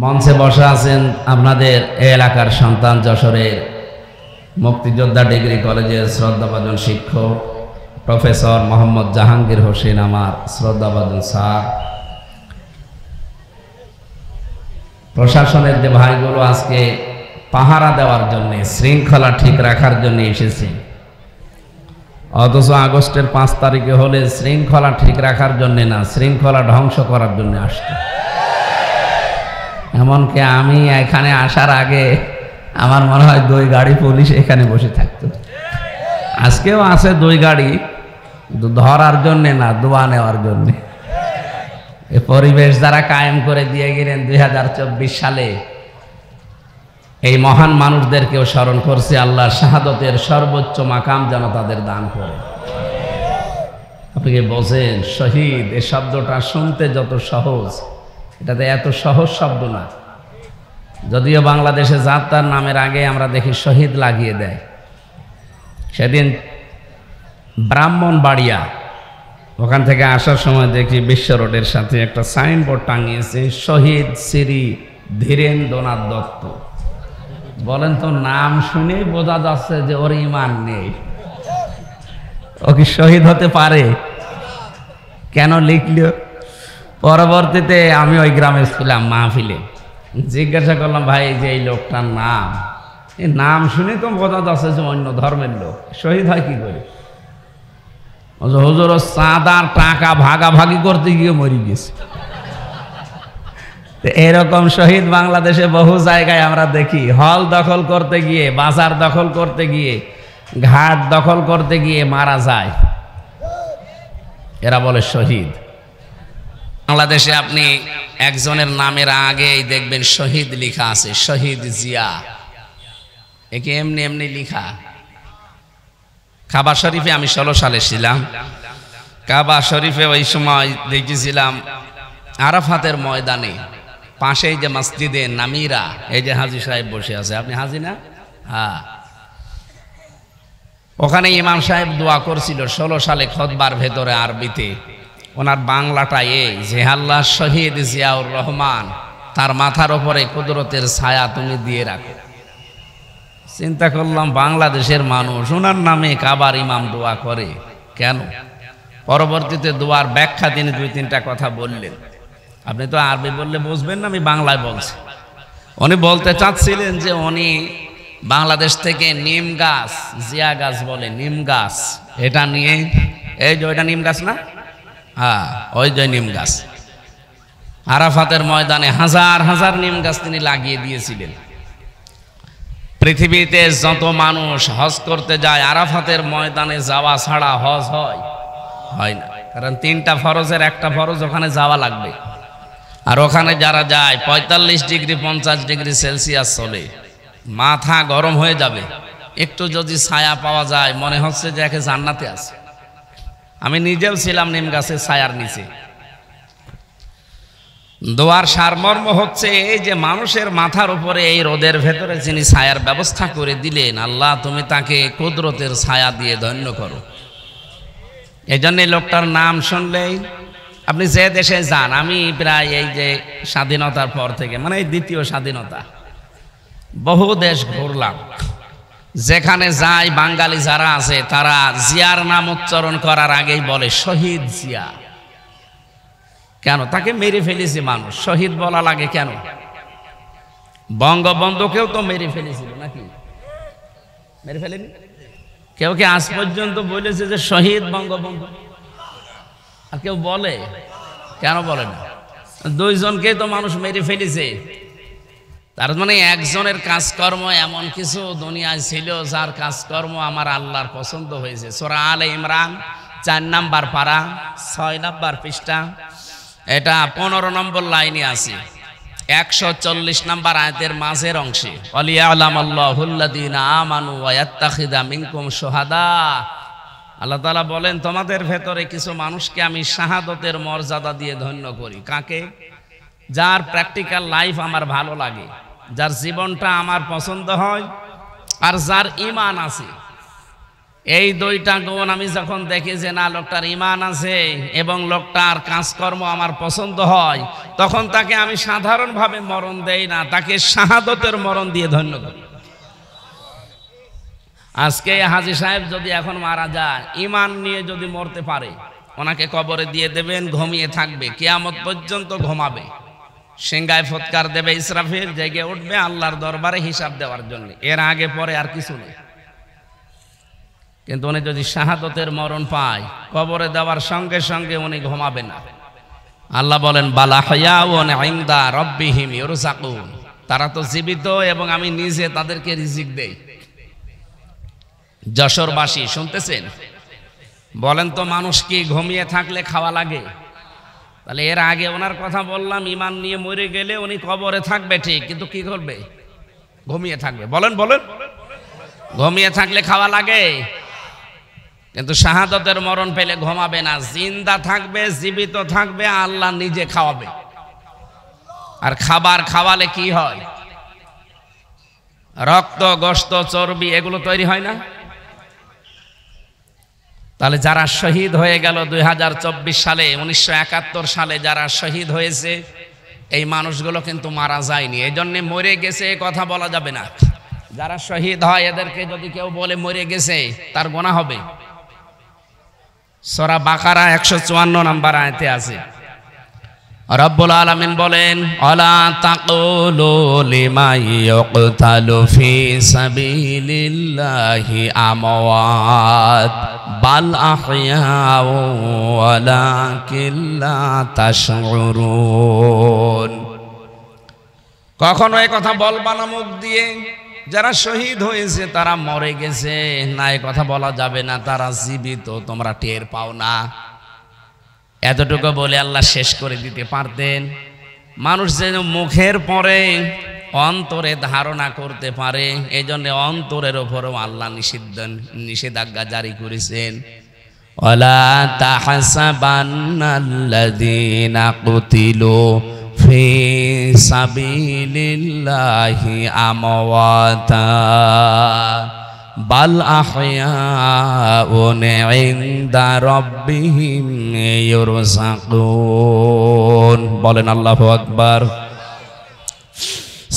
মঞ্চে বসা আছেন আপনাদের এলাকার সন্তান, যশোরের মুক্তিযোদ্ধা ডিগ্রি কলেজের শ্রদ্ধাভাজন শিক্ষক প্রফেসর মোহাম্মদ জাহাঙ্গীর হোসেন, আমার শ্রদ্ধাভাজন স্যার, প্রশাসনের যে ভাইগুলো আজকে পাহারা দেওয়ার জন্য, শৃঙ্খলা ঠিক রাখার জন্য এসেছে, অথচ আগস্টের 5 তারিখে হলে শৃঙ্খলা ঠিক রাখার জন্য না, শৃঙ্খলা ধ্বংস করার জন্য আসতো। এমনকি আমি এখানে আসার আগে আমার মনে হয় 2 গাড়ি পুলিশ এখানে বসে থাকতো। আজকেও আছে 2 গাড়ি, ধরার জন্যে না, দোয়া নেওয়ার জন্যে। এ পরিবেশ যারা কায়েম করে দিয়ে গেলেন 2024 সালে, এই মহান মানুষদেরকেও স্মরণ করছে। আল্লাহ শাহাদতের সর্বোচ্চ মাকাম যেন তাদের দান করে। আপনি কি বলছেন শহীদ, এই শব্দটা শুনতে যত সহজ, এটাতে এত সহজ শব্দ না। যদিও বাংলাদেশে যাত্রার নামের আগে আমরা দেখি শহীদ লাগিয়ে দেয়। সেদিন ব্রাহ্মণবাড়িয়া, ওখান থেকে আসার সময় দেখি বিশ্ব রোডের সাথে একটা সাইনবোর্ড টাঙিয়েছে, শহীদ শ্রী ধীরেন্দ্রনাথ দত্ত। বলেন তো, নাম শুনেই বোঝা যাচ্ছে যে ওর ইমান নেই। ও কি শহীদ হতে পারে? কেন লিখল? পরবর্তীতে আমি ওই গ্রামে ছিলাম মাহফিলে, জিজ্ঞাসা করলাম, ভাই যে এই লোকটার নাম, এই নাম শুনে তো বোঝা যাচ্ছে যে অন্য ধর্মের লোক, শহীদ হয় কি করে? হুজুর চাঁদার টাকা ভাগাভাগি করতে গিয়ে মরে গেছে। এরকম শহীদ বাংলাদেশে বহু জায়গায় আমরা দেখি। হল দখল করতে গিয়ে, বাজার দখল করতে গিয়ে, ঘাট দখল করতে গিয়ে মারা যায়, এরা বলে শহীদ। বাংলাদেশে আপনি একজনের নামের আগেই দেখবেন শহীদ লেখা আছে, শহীদ জিয়া। একে এমনি এমনি লেখা। কাবা শরীফে আমি 16 সালে ছিলাম। কাবা শরীফে ওই সময় দেখেছিলাম আরাফাতের ময়দানে পাশেই যে মসজিদে নামিরা, এই যে হাজী সাহেব বসে আছে, আপনি হাজী না? হ্যাঁ। ওখানে ইমাম সাহেব দোয়া করছিল 16 সালে খুতবার ভেতরে আরবিতে। ওনার বাংলাটা এই যে, আল্লাহ শহীদ জিয়াউর রহমান, তার মাথার ওপরে কুদরতের ছায়া তুমি দিয়ে রাখো। চিন্তা করলাম, বাংলাদেশের মানুষ ওনার নামে কাবার ইমাম দোয়া করে কেন? পরবর্তীতে দোয়ার ব্যাখ্যা তিনি 2-3টা কথা বললেন। আপনি তো আরবি বললে বুঝবেন না, আমি বাংলায় বলছি। উনি বলতে চাচ্ছিলেন যে উনি বাংলাদেশ থেকে নিম গাছ, জিয়া গাছ বলে, নিম গাছ, এটা নিয়ে, এই যে ওইটা নিম গাছ না? হ্যাঁ, ওই যে নিম গাছ। আরাফাতের ময়দানে হাজার হাজার নিম গাছ তিনি লাগিয়ে দিয়েছিলেন। পৃথিবীতে যত মানুষ হজ করতে যায়, আরাফাতের ময়দানে যাওয়া ছাড়া হজ হয় না। কারণ 3টা ফরজের একটা ফরজ ওখানে যাওয়া লাগবে। আর ওখানে যারা যায় 45 ডিগ্রি 50 ডিগ্রি সেলসিয়াস চলে, মাথা গরম হয়ে যাবে। একটু যদি ছায়া পাওয়া যায় মনে হচ্ছে যে একে জান্নাতে আছে। আমি নিজেও ছিলাম নিম গাছের ছায়ার নিচে। দোয়ার সারমর্ম হচ্ছে এই যে, মানুষের মাথার উপরে এই রোদের ভেতরে যিনি ছায়ার ব্যবস্থা করে দিলেন, আল্লাহ তুমি তাকে কুদরতের ছায়া দিয়ে ধন্য করো। এই জন্য লোকটার নাম শুনলেই আপনি যে দেশে যান, আমি প্রায় এই যে স্বাধীনতার পর থেকে, মানে এই দ্বিতীয় স্বাধীনতা, বহু দেশ ঘুরলাম। যেখানে যাই বাঙালি যারা আছে তারা জিয়ার নাম উচ্চারণ করার আগেই বলে শহীদ জিয়া। কেন? তাকে মেরে ফেলেছে মানুষ, শহীদ বলা লাগে কেন? বঙ্গবন্ধুকেও তো মেরে ফেলেছিল নাকি? মেরে ফেলেনি? কেউ কি আজ পর্যন্ত বলেছে যে শহীদ বঙ্গবন্ধু? আর কেউ বলে? কেন বলে না? 2 জনকেই তো মানুষ মেরে ফেলেছে। তার মানে একজনের কাজকর্ম এমন কিছু দুনিয়ায় ছিল যার কাজকর্ম আমার আল্লাহর পছন্দ হয়েছে। সূরা আলে ইমরান 4 নম্বর পারা 6 নম্বর পৃষ্ঠা, এটা 15 নম্বর লাইনে আছে, 140 নম্বর আয়াতের মাঝের অংশে, ওয়ালিয়ালামাল্লাহুল্লাযীনা আমানু ওয়া ইয়াত্তাখিযা মিনকুম শুহাদা। আল্লাহ তাআলা বলেন, তোমাদের ভেতরে কিছু মানুষকে আমি শাহাদতের মর্যাদা দিয়ে ধন্য করি। কাকে? যার প্র্যাকটিক্যাল লাইফ আমার ভালো লাগে, যার জীবনটা আমার পছন্দ হয়, আর যার ঈমান আছে। এই দুইটা গুণ আমি যখন দেখি যে না লোকটার ঈমান আছে এবং লোকটার কাজকর্ম আমার পছন্দ হয়, তখন তাকে আমি সাধারণভাবে মরণ দেই না, তাকে শাহাদতের মরণ দিয়ে ধন্য করি। আজকে হাজী সাহেব যদি এখন মারা যায়, ঈমান নিয়ে যদি মরতে পারে, ওনাকে কবরে দিয়ে দেবেন, ঘুমিয়ে থাকবে, কিয়ামত পর্যন্ত ঘুমাবে। সিংহায় ফৎকার দেবে ইসরাফিল, জেগে উঠবে আল্লাহর দরবারে হিসাব দেওয়ার জন্য, এর আগে পরে আর কিছু নেই। কিন্তু উনি যদি শাহাদতের মরণ পায়, কবরে দেওয়ার সঙ্গে সঙ্গে উনি ঘুমাবে না। আল্লাহ বলেন বালা হায়াউন ইনদা রাব্বিহিম ইরযাকুন, তারা তো জীবিত এবং আমি নিজে তাদেরকে রিজিক দেই। যশোরবাসী শুনতেছেন? বলেন তো মানুষ কি ঘুমিয়ে থাকলে খাওয়া লাগে? তাহলে এর আগে ওনার কথা বললাম, ঈমান নিয়ে মরে গেলে উনি কবরে থাকবে ঠিক, কিন্তু কি করবে? ঘুমিয়ে থাকবে। বলেন বলেন, ঘুমিয়ে থাকলে খাওয়া লাগে, কিন্তু শাহাদতের মরণ পেলে ঘুমাবে না, জিন্দা থাকবে, জীবিত থাকবে, আল্লাহ নিজে খাওয়াবে। আর খাবার খাওয়ালে কি হয়? রক্ত, গোশত, চর্বি এগুলো তৈরি হয় না? তাহলে যারা শহীদ হয়ে গেল 2024 সালে, 1971 সালে যারা শহীদ হয়েছে, এই মানুষগুলো কিন্তু মারা যায়নি, এই জন্য মরে গেছে কথা বলা যাবে না। যারা শহীদ হয় এদেরকে যদি কেউ বলে মরে গেছে, তার গুনাহ হবে। সূরা বাকারা 154 নম্বর আয়াতে আছে, রব্বুল আলামিন বলেন আলা তাকুলু লিমান ইয়ুকতালু ফি সাবিলিল্লাহি আমওয়াত বাল আহইয়াউ ওয়ালাকিন লা তাশউরুন। কখনো এই কথা বলবা না মুখ দিয়ে যারা শহীদ হয়েছে তারা মরে গেছে, না, এই কথা বলা যাবে না, তারা জীবিত, তোমরা টের পাও না। এতটুকু বলে আল্লাহ শেষ করে দিতে পারতেন। মানুষ যেন মুখের পরে অন্তরে ধারণা করতে পারে, এই জন্য অন্তরের ওপরও আল্লাহ নিষেধাজ্ঞা জারি করেছেন। ওয়ালা তাহসাবান্নাল্লাযীনা কুতিলু ফি সাবিলিল্লাহি আমওয়াতা বাল আহইয়াউন ইনদা রাব্বিহিম ইরযাকুন। বলেন আল্লাহু আকবার।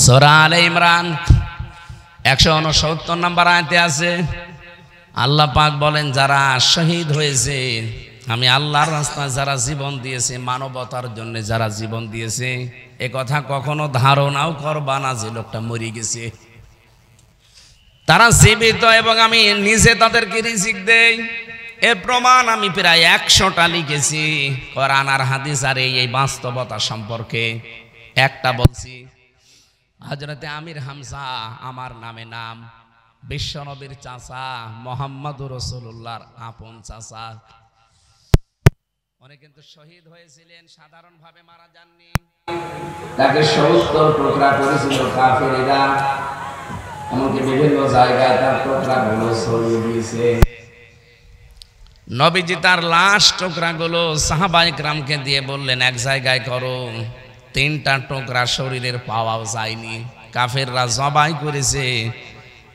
সূরা আলে ইমরান 169 নম্বর আয়াতে আছে, আল্লাহ পাক বলেন যারা শহীদ হয়েছে, আমি আল্লাহর রাস্তায় যারা জীবন দিয়েছে, মানবতার জন্য যারা জীবন দিয়েছে, এ কথা কখনো ধারণাও করবা না যে লোকটা মরে গেছে। তারা জীবিত এবং আমি নিজে তাদেরকে রিজিক দেই। এর প্রমাণ আমি প্রায় 100টা লিখেছি কোরআন আর হাদিস, আর এই বাস্তবতা সম্পর্কে একটা বলছি। হযরতে আমির হামজা আমার নামে নাম, বিশ্বনবীর চাচা, মুহাম্মদুর রাসূলুল্লাহর আপন চাচা। উনি কিন্তু শহীদ হয়েছিলেন, সাধারণভাবে মারা যাননি, তাকে 70 টুকরা করেছিল কাফেররা, এমনকি বিভিন্ন জায়গায় তার টুকরাগুলো ছড়িয়ে দিয়েছে। নবীজি তার লাশ টুকরাগুলো সাহাবায়ে কেরামকে দিয়ে বললেন এক জায়গায় করো। 3টা টুকরা শরীরের পাওয়াও যায়নি, কাফেররা জবাই করেছে,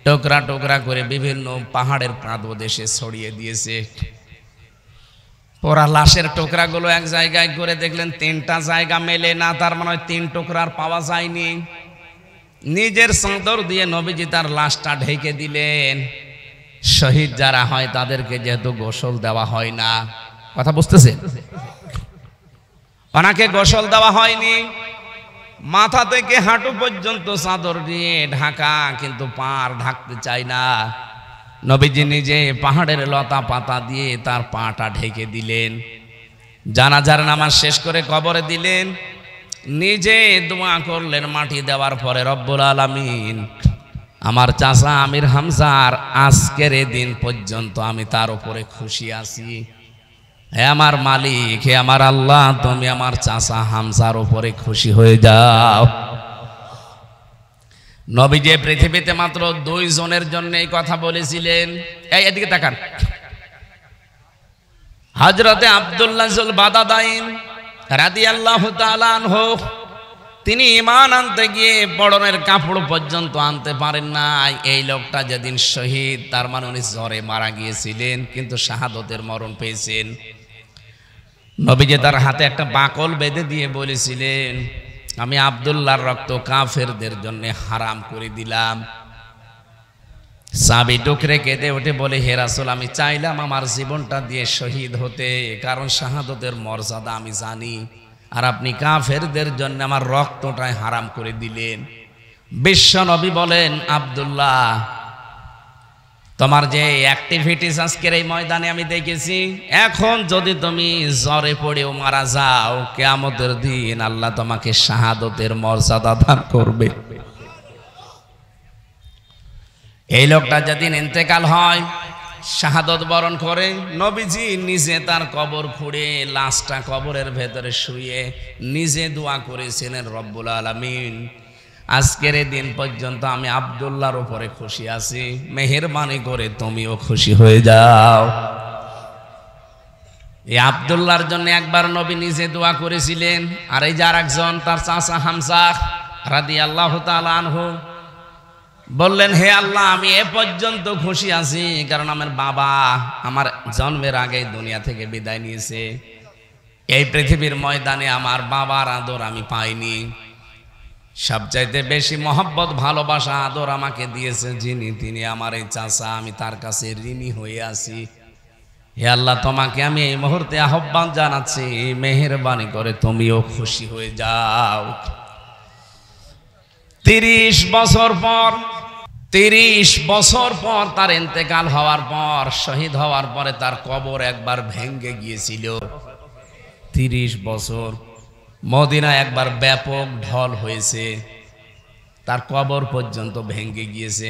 টুকরা টুকরা করে বিভিন্ন পাহাড়ের প্রান্তদেশে ছড়িয়ে দিয়েছে। ওরা লাশের টুকরাগুলো এক জায়গায় করে দেখলেন 3টা জায়গা মেলে না, তার মানে 3 টুকরার পাওয়া যায়নি। নিজের চাদর দিয়ে নবীজি তার লাশটা ঢেকে দিলেন। শহীদ যারা হয় তাদেরকে যেহেতু গোসল দেওয়া হয় না, কথা বুঝতেছে, ওনাকে গোসল দেওয়া হয়নি, মাথা থেকে হাঁটু পর্যন্ত চাদর দিয়ে ঢাকা, কিন্তু পার ঢাকতে চায় না। নবীজি নিজে পাহাড়ের লতা পাতা দিয়ে তার পাটা ঢেকে দিলেন। জানাজার নামাজ শেষ করে কবরে দিলেন, নিজে দোয়া করলেন মাটি দেওয়ার পরে, রব্বুল আলামিন আমার চাচা আমির হামজার আজকের দিন পর্যন্ত আমি তার উপরে খুশি আছি। হে আমার মালিক, হে আমার আল্লাহ, তুমি আমার চাচা হামজার উপরে খুশি হয়ে যাও। নবীজি পৃথিবীতে মাত্র 2 জনের জন্য এই কথা বলেছিলেন। এই এদিকে তাকান, হযরতে আব্দুল্লাহ যুল বাদাদাইন রাদিয়াল্লাহু তাআলা আনহু, তিনি ঈমান আনতে গিয়ে পরনের কাপড় পর্যন্ত আনতে পারেন না। এই লোকটা যেদিন শহীদ, তার মানে উনি জ্বরে মারা গিয়েছিলেন, কিন্তু শাহাদতের মরণ পেয়েছেন। নবীজি তার হাতে একটা বাকল বেঁধে দিয়ে বলেছিলেন, আমি আব্দুল্লাহর রক্ত কাফেরদের জন্য হারাম করে দিলাম। সাহাবী ডুকরে কেঁদে উঠে বলে, হে রাসূল, আমি চাইলাম আমার জীবনটা দিয়ে শহীদ হতে, কারণ শাহাদতের মর্যাদা আমি জানি, আর আপনি কাফেরদের জন্য আমার রক্তটাই হারাম করে দিলেন। বিশ্ব নবী বলেন, আব্দুল্লাহ, তোমার যে অ্যাক্টিভিটিস আজকের এই ময়দানে আমি দেখেছি, এখন যদি তুমি জ্বরে পড়েও মারা যাও, কিয়ামতের দিন আল্লাহ তোমাকে শাহাদতের মর্যাদা দান করবে। এই লোকটা যেদিন ইন্তেকাল হয়, শাহাদত বরণ করে, নবীজি নিজে তার কবর খুঁড়ে লাশটা কবরের ভেতরে শুয়ে নিজে দোয়া করেছিলেন, রব্বুল আলামিন, আজকের এই দিন পর্যন্ত আমি আব্দুল্লাহর উপরে খুশি আছি, মেহেরবানি করে তুমিও খুশি হয়ে যাও। এই আব্দুল্লাহর জন্য একবার নবী নিজে দোয়া করেছিলেন। আর এই যার একজন তার চাচা হামজা রাদিয়াল্লাহু তাআলা আনহু বললেন, হে আল্লাহ, আমি এ পর্যন্ত খুশি আছি কারণ আমার বাবা আমার জন্মের আগে দুনিয়া থেকে বিদায় নিয়েছে। এই পৃথিবীর ময়দানে আমার বাবার আদর আমি পাইনি। সবচাইতে বেশি মহব্বত, ভালোবাসা, আদর আমাকে দিয়েছে যিনি, তিনি আমার এই চাচা। আমি তার কাছে ঋণী হয়ে আছি। হে আল্লাহ, তোমাকে আমি এই মুহূর্তে আহ্বান জানাচ্ছি, মেহেরবানি করে তুমিও খুশি হয়ে যাও। 30 বছর পর তার ইন্তেকাল হওয়ার পর, শহীদ হওয়ার পরে তার কবর একবার ভেঙে গিয়েছিল। 30 বছর মদিনা একবার ব্যাপক ঢল হয়েছে, তার কবর পর্যন্ত ভেঙে গিয়েছে,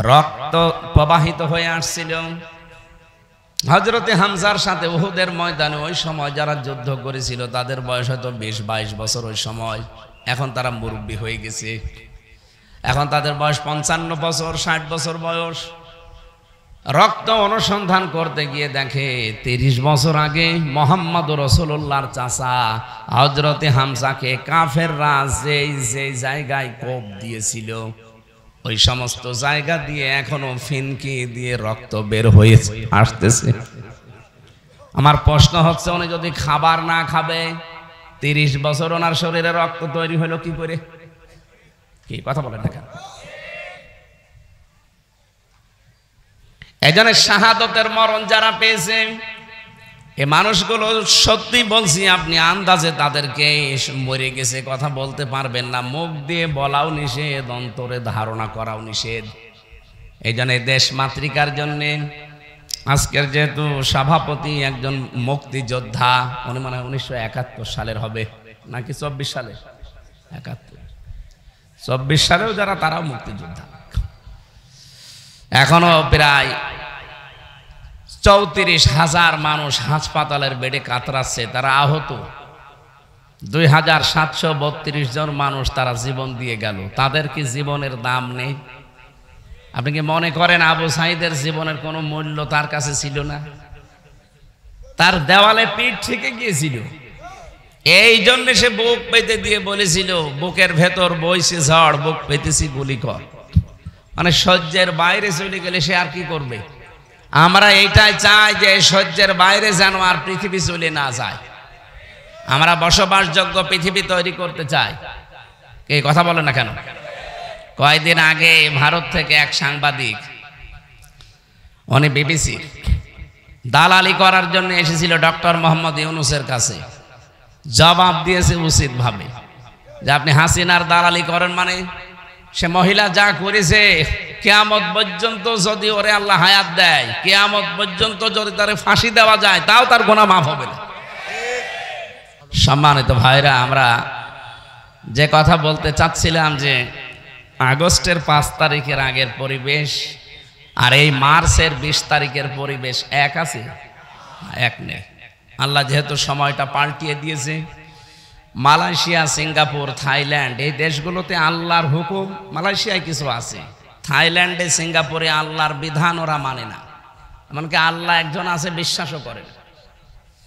রক্ত প্রবাহিত হয়ে আসছিল। হযরতে হামজার সাথে উহুদের ময়দানে ওই সময় যারা যুদ্ধ করেছিল তাদের বয়স হয়তো 20-22 বছর ওই সময়। এখন তারা মুরব্বী হয়ে গেছে, এখন তাদের বয়স 55 বছর, 60 বছর বয়স। রক্ত অনুসন্ধান করতে গিয়ে দেখে 30 বছর আগে মুহাম্মদ রাসূলুল্লাহর চাচা হযরতে হামজাকে কাফেররা যে জায়গায় কোপ দিয়েছিল, ওই সমস্ত জায়গা দিয়ে এখনো ফিনকি দিয়ে রক্ত বের হয়ে আসতেছে। আমার প্রশ্ন হচ্ছে, উনি যদি খাবার না খাবে, 30 বছর ওনার শরীরে রক্ত তৈরি হলো কি করে? কি কথা বলেন না কেন? এই জন্য শাহাদতের মরণ যারা পেয়েছে, এই মানুষগুলো সত্যি বলছি, আপনি আন্দাজে তাদেরকে মরে গেছে কথা বলতে পারবেন না। মুখ দিয়ে বলাও নিষেধ, অন্তরে ধারণা করাও নিষেধ। এই জন্য দেশ মাতৃকার জন্যে আজকের যেহেতু সভাপতি একজন মুক্তিযোদ্ধা, উনি মানে 1971 সালের হবে নাকি 24 সালে, 24 সালেও যারা, তারাও মুক্তিযোদ্ধা। এখনো প্রায় 34,000 মানুষ হাসপাতালের বেডে কাতরাচ্ছে, তারা আহত। 2732 জন মানুষ তারা জীবন দিয়ে গেল। তাদের কি জীবনের দাম নেই? আপনি কি মনে করেন আবু সাঈদের জীবনের কোনো মূল্য তার কাছে ছিল না? তার দেওয়ালে পিঠ থেকে গিয়েছিল, এই জন্য সে বুক পেতে দিয়ে বলেছিল, বুকের ভেতর বইছে ঝড়, বুক পেতেছি গুলি কর। মানে সহ্যের বাইরে চলে গেলে সে আর কি করবে? আমরা এইটাই চাই যে সহ্যের বাইরে যেন আর পৃথিবী চলে না যায়। আমরা বসবাসযোগ্য পৃথিবী তৈরি করতে চাই। এই কথা বলে না কেন? কয়েকদিন আগে ভারত থেকে এক সাংবাদিক, উনি বিবিসি দালালি করার জন্য এসেছিল ডক্টর মোহাম্মদ ইউনূসের কাছে। জবাব দিয়েছে উচিত ভাবে যে আপনি হাসিনার দালালি করেন, মানে সে মহিলা যা করেছে, কিয়ামত পর্যন্ত যদি ওরে আল্লাহ হায়াত দেয়, কিয়ামত পর্যন্ত যদি তারে ফাঁসি দেওয়া যায়, তাও তার গুনাহ মাফ হবে না। সম্মানিত ভাইরা, আমরা যে কথা বলতে চাচ্ছিলাম যে আগস্টের 5 তারিখের আগের পরিবেশ আর এই মার্চের 20 তারিখের পরিবেশ এক আছে? এক নেই। আল্লাহ যেহেতু সময়টা পাল্টিয়ে দিয়েছে, মালয়েশিয়া, সিঙ্গাপুর, থাইল্যান্ড, এই দেশগুলোতে আল্লাহর হুকুম, মালয়েশিয়ায় কিছু আছে, থাইল্যান্ডে, সিঙ্গাপুরে আল্লাহর বিধান ওরা মানে না। এমনকি আল্লাহ একজন আছে বিশ্বাসও করে না।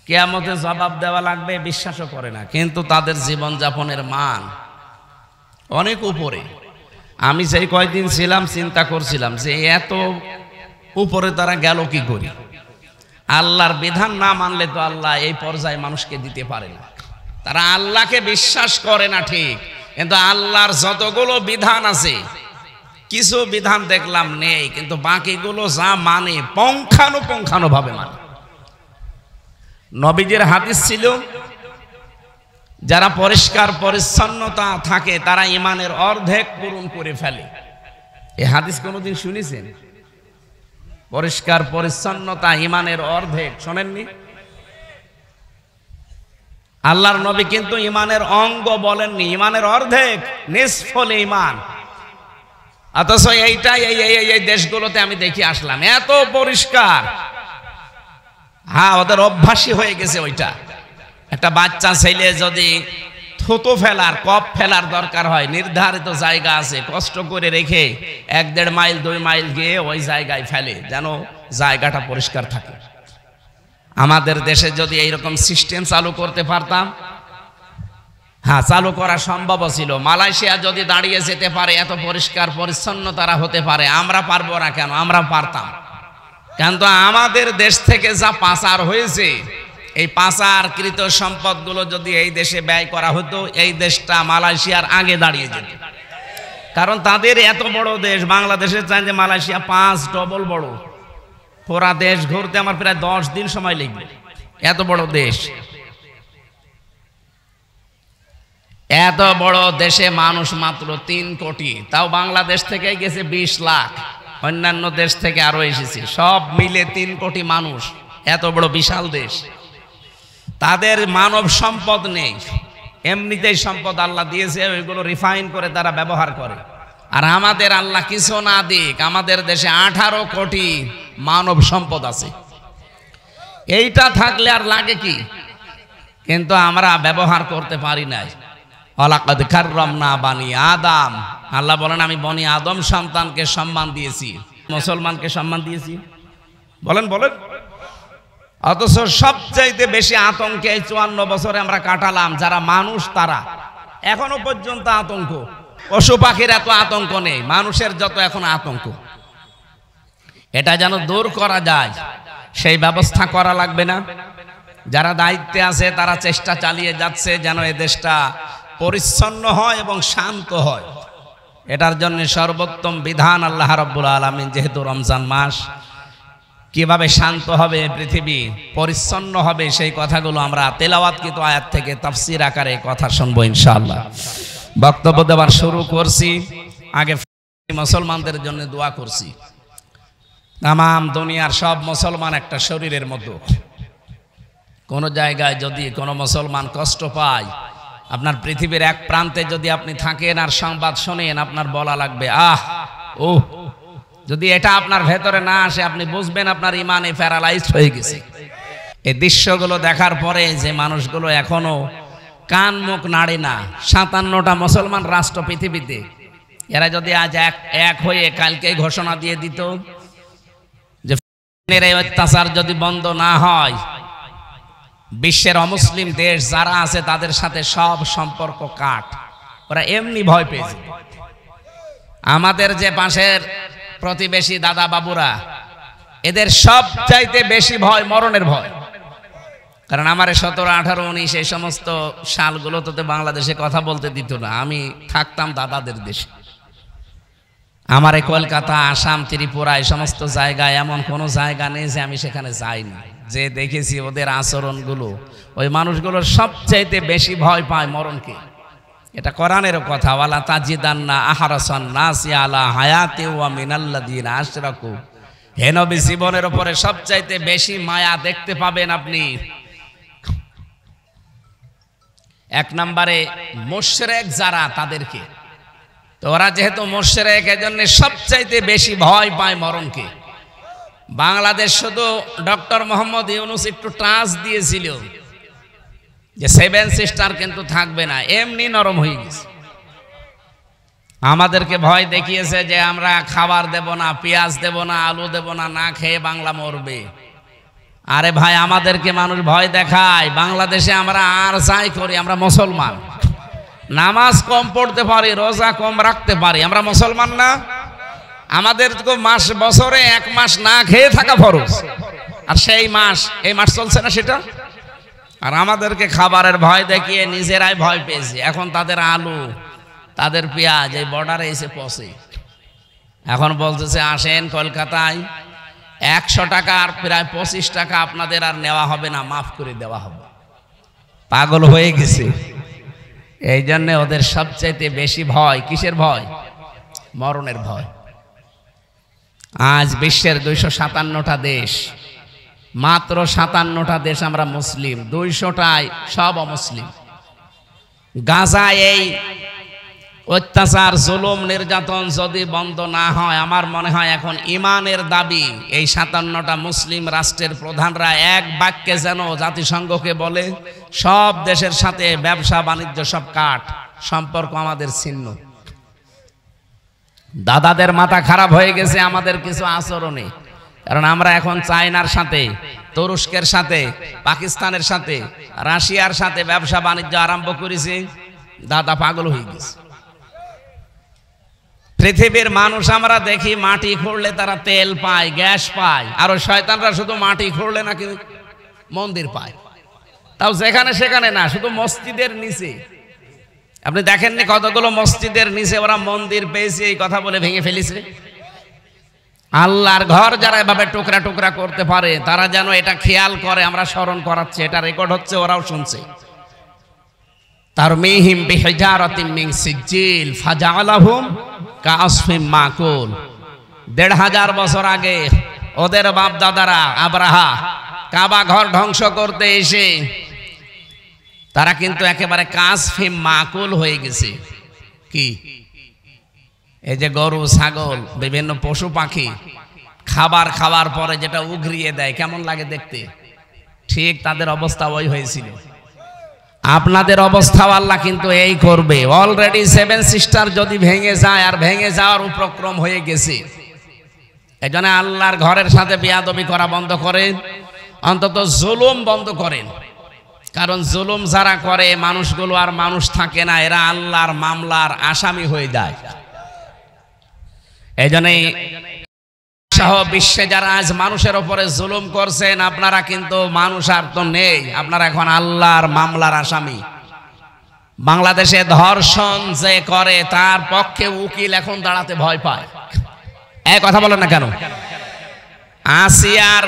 কিয়ামতে জবাব দেওয়া লাগবে বিশ্বাসও করে না, কিন্তু তাদের জীবনযাপনের মান অনেক উপরে। আমি সেই কয়দিন ছিলাম চিন্তা করছিলাম যে এত উপরে তারা গেল কি করে। আল্লাহর বিধান না মানলে তো আল্লাহ এই পর্যায়ে মানুষকে দিতে পারে না। তারা আল্লাহকে বিশ্বাস করে না ঠিক, কিন্তু আল্লাহর যতগুলো বিধান আছে কিছু বিধান দেখলাম নেই, কিন্তু বাকিগুলো যা মানে পুঙ্খানুপুঙ্খানু ভাবে মানে। নবীজির হাদিস ছিল, যারা পরিষ্কার পরিচ্ছন্নতা থাকে তারা ঈমানের অর্ধেক পূরণ করে ফেলে। এই হাদিস কোনোদিন শুনেছেন? পরিষ্কার পরিচ্ছন্নতা ঈমানের অর্ধেক, শোনেননি? আল্লাহর নবী কিন্তু ঈমানের অঙ্গ বলেননি, ঈমানের অর্ধেক, নিসফুল ঈমান। অথচ এইটাই এই দেশগুলোতে আমি দেখি আসলাম এত পরিষ্কার। হ্যাঁ, ওদের অভ্যাসই হয়ে গেছে ওইটা। একটা বাচ্চা ছেলে যদি থুতু ফেলার কপ ফেলার দরকার হয়, নির্ধারিত জায়গা আছে, কষ্ট করে রেখে 1-1.5 মাইল 2 মাইল গিয়ে ওই জায়গায় ফেলে যেন জায়গাটা পরিষ্কার থাকে। আমাদের দেশে যদি এইরকম সিস্টেম চালু করতে পারতাম, হ্যাঁ চালু করা সম্ভব ছিল। মালয়েশিয়া যদি দাঁড়িয়ে যেতে পারে, এত পরিষ্কার পরিচ্ছন্ন তারা হতে পারে, আমরা পারবো না কেন? আমরা পারতাম। কিন্তু আমাদের দেশ থেকে যা পাচার হয়েছে, এই পাচারকৃত সম্পদগুলো যদি এই দেশে ব্যয় করা হতো, এই দেশটা মালয়েশিয়ার আগে দাঁড়িয়ে যেত। কারণ তাদের এত বড় দেশ, বাংলাদেশের চাইতে মালয়েশিয়া 5 ডবল বড়। পুরা দেশ ঘুরতে আমার প্রায় 10 দিন সময় লাগবে, এত বড় দেশ। এত বড় দেশে মানুষ মাত্র 3 কোটি, তাও বাংলাদেশ থেকে গেছে 20 লাখ, অন্যান্য দেশ থেকে আরো এসেছে, সব মিলে 3 কোটি মানুষ। এত বড় বিশাল দেশ, তাদের মানব সম্পদ নেই, এমনিতেই সম্পদ আল্লাহ দিয়েছে, ওইগুলো রিফাইন করে তারা ব্যবহার করে। আর আমাদের আল্লাহ কিছু না দিক, আমাদের দেশে 18 কোটি মানব সম্পদ আছে। এইটা থাকলে আর লাগে কি? কিন্তু আমরা ব্যবহার করতে পারি নাই। ওয়ালাকাদ কাররামনা বানি আদম, আল্লাহ বলেন আমি বনি আদম সন্তানকে সম্মান দিয়েছি, মুসলমানকে সম্মান দিয়েছি। বলেন বলেন। অথচ সবচাইতে বেশি আতঙ্কে 54 বছরে আমরা কাটালাম, যারা মানুষ তারা এখনো পর্যন্ত আতঙ্ক। পশু পাখির এত আতঙ্ক নেই, মানুষের যত এখন আতঙ্ক। এটা যেন দূর করা যায়, সেই ব্যবস্থা করা লাগবে না? যারা দায়িত্বে আছে তারা চেষ্টা চালিয়ে যাচ্ছে যেন এই দেশটা পরিচ্ছন্ন হয় এবং শান্ত হয়। এটার জন্য সর্বোত্তম বিধান আল্লাহ রাব্বুল আলামিন, যেহেতু রমজান মাস, কিভাবে শান্ত হবে পৃথিবী, পরিচ্ছন্ন হবে, সেই কথাগুলো আমরা তেলাওয়াতকৃত আয়াত থেকে তাফসীর আকারে কথা শুনবো ইনশাআল্লাহ। বক্তব্য দেওয়ার শুরু করছি, আগে মুসলমানদের জন্য দোয়া করছি। তামাম দুনিয়ার সব মুসলমান একটা শরীরের মতো। কোন জায়গায় যদি কোনো মুসলমান কষ্ট পায়, আপনার পৃথিবীর এক প্রান্তে যদি আপনি থাকেন আর সংবাদ শোনেন, আপনার বলা লাগবে আহ ও। যদি এটা আপনার ভেতরে না আসে, আপনি বুঝবেন আপনার ইমানে প্যারালাইজড হয়ে গেছে। এই দৃশ্যগুলো দেখার পরে যে মানুষগুলো এখনো কান মুখ নাড়ে না, 57টা মুসলমান রাষ্ট্র পৃথিবীতে, এরা যদি আজ এক হয়ে কালকে ঘোষণা দিয়ে দিত যে এই অত্যাচার যদি বন্ধ না হয়, বিশ্বের অমুসলিম দেশ যারা আছে তাদের সাথে সব সম্পর্ক কাট, ওরা এমনি ভয় পেয়েছে। আমাদের যে পাশের প্রতিবেশী দাদা বাবুরা, এদের সব চাইতে বেশি ভয় মরণের ভয়। কারণ আমার 17, 18, 19 এই সমস্ত সালগুলোতে বাংলাদেশে কথা বলতে দিত না। আমি থাকতাম দাদাদের দেশে। আমার কলকাতা, আসাম, ত্রিপুরা এই সমস্ত জায়গায় এমন কোনো জায়গা নেই যে আমি সেখানে যাইনি, যে দেখেছি ওদের আচরণগুলো। ওই মানুষগুলোর সবচাইতে বেশি ভয় পায় মরণকে। এটা কোরআনের কথা, ওয়ালা তাজিদান্না আহরাসান নাসি আলা হায়াতি ওয়া মিনাল্লাযিনা আশরাকু। হে নবী, জীবনের উপরে সবচাইতে বেশি মায়া দেখতে পাবেন আপনি 1 নম্বরে মুশরিক যারা, তাদেরকে। তো ওরা যেহেতু মুশরিক, এজন্য সবচাইতে বেশি ভয় পায় মরণকে। বাংলাদেশ শুধু ডক্টর মোহাম্মদ ইউনূস একটু টাচ দিয়েছিল যে 7 সিস্টার কিন্তু থাকবে না, এমনি নরম হয়ে গেছে। আমাদেরকে ভয় দেখিয়েছে যে আমরা খাবার দেব না, পেঁয়াজ দেব না, আলু দেব না, না খেয়ে বাংলা মরবে। আরে ভাই, আমাদেরকে মানুষ ভয় দেখায়। বাংলাদেশে আমরা আর যাই করি, আমরা মুসলমান। নামাজ কম পড়তে পারি, রোজা কম রাখতে পারি, আমরা মুসলমান না? আমাদের তো বছরে 1 মাস না খেয়ে থাকা ফরজ, আর সেই মাস এই মাস চলছে না সেটা। আর আমাদেরকে খাবারের ভয় দেখিয়ে নিজেরাই ভয় পেয়েছে। এখন তাদের আলু, তাদের পেঁয়াজ এই বর্ডারে এসে পৌঁছে। এখন বলতেছে আসেন কলকাতায়, 100 টাকা আর প্রায় 25 টাকা আপনাদের আর নেওয়া হবে না, মাফ করে দেওয়া হবে। পাগল হয়ে গেছে। এই জন্য ওদের সবচাইতে বেশি ভয় কিসের ভয়? মরণের ভয়। আজ বিশ্বের 257টা দেশ, মাত্র 57টা দেশ আমরা মুসলিম, 200টায় সব অমুসলিম। গাজায় এই অত্যাচার, জুলুম, নির্যাতন যদি বন্ধ না হয়, আমার মনে হয় এখন ইমানের দাবি এই 57টা মুসলিম রাষ্ট্রের প্রধানরা এক বাক্যে যেন জাতিসংঘকে বলে, সব দেশের সাথে ব্যবসা বাণিজ্য সব কাট, সম্পর্ক আমাদের ছিন্ন। দাদাদের মাথা খারাপ হয়ে গেছে আমাদের কিছু আচরণে, কারণ আমরা এখন চায়নার সাথে, তুরস্কের সাথে, পাকিস্তানের সাথে, রাশিয়ার সাথে ব্যবসা বাণিজ্য আরম্ভ করেছি। দাদা পাগল হয়ে গেছে। পৃথিবীর মানুষ আমরা দেখি মাটি খুঁড়লে তারা তেল পায়, গ্যাস পায়, আর ওই শয়তানরা শুধু মাটি খুঁড়লে নাকি মন্দির পায়, তাও যেখানে সেখানে না, শুধু মসজিদের নিচে। আপনি দেখেননি কতগুলো মসজিদের নিচে ওরা মন্দির পেয়েছে, এই কথা বলে ভেঙে ফেলেছে। আল্লাহর ঘর যারা এভাবে টুকরা টুকরা করতে পারে, তারা যেন এটা খেয়াল করে, আমরা স্মরণ করাচ্ছি, এটা রেকর্ড হচ্ছে, ওরাও শুনছে। তারমিহিম বিহিজারাতিন মিন সিজিল ফাজআলাহুম কাআসফিম মাকুল। 1500 বছর আগে ওদের বাপ দাদারা আব্রাহা কাবা ঘর ধ্বংস করতে এসে তারা কিন্তু একেবারে কাসফিম মাকুল হয়ে গেছে। কি? এই যে গরু, ছাগল, বিভিন্ন পশু পাখি খাবার খাওয়ার পরে যেটা উগরিয়ে দেয়, কেমন লাগে দেখতে, ঠিক তাদের অবস্থা ওই হয়েছিল। আপনাদের অবস্থা আল্লাহ কিন্তু এই করবে। অলরেডি 7 সিস্টার যদি ভেঙে যায়, আর ভেঙে যাওয়ার উপক্রম হয়ে গেছে। এজন্য আল্লাহর ঘরের সাথে বেয়াদবি করা বন্ধ করেন, অন্তত জুলুম বন্ধ করেন। কারণ জুলুম যারা করে, মানুষগুলো আর মানুষ থাকে না, এরা আল্লাহর মামলার আসামি হয়ে যায়। এজন্যই সহ বিশ্বে যারা আজ মানুষের উপরে জুলুম করছেন, আপনারা কিন্তু মানুষ আর তো নেই, আপনারা এখন আল্লাহর মামলার আসামি। বাংলাদেশে ধর্ষণ যে করে, তার পক্ষে উকিল এখন দাঁড়াতে ভয় পায়। এক কথা বলেন না কেন? আসিয়ার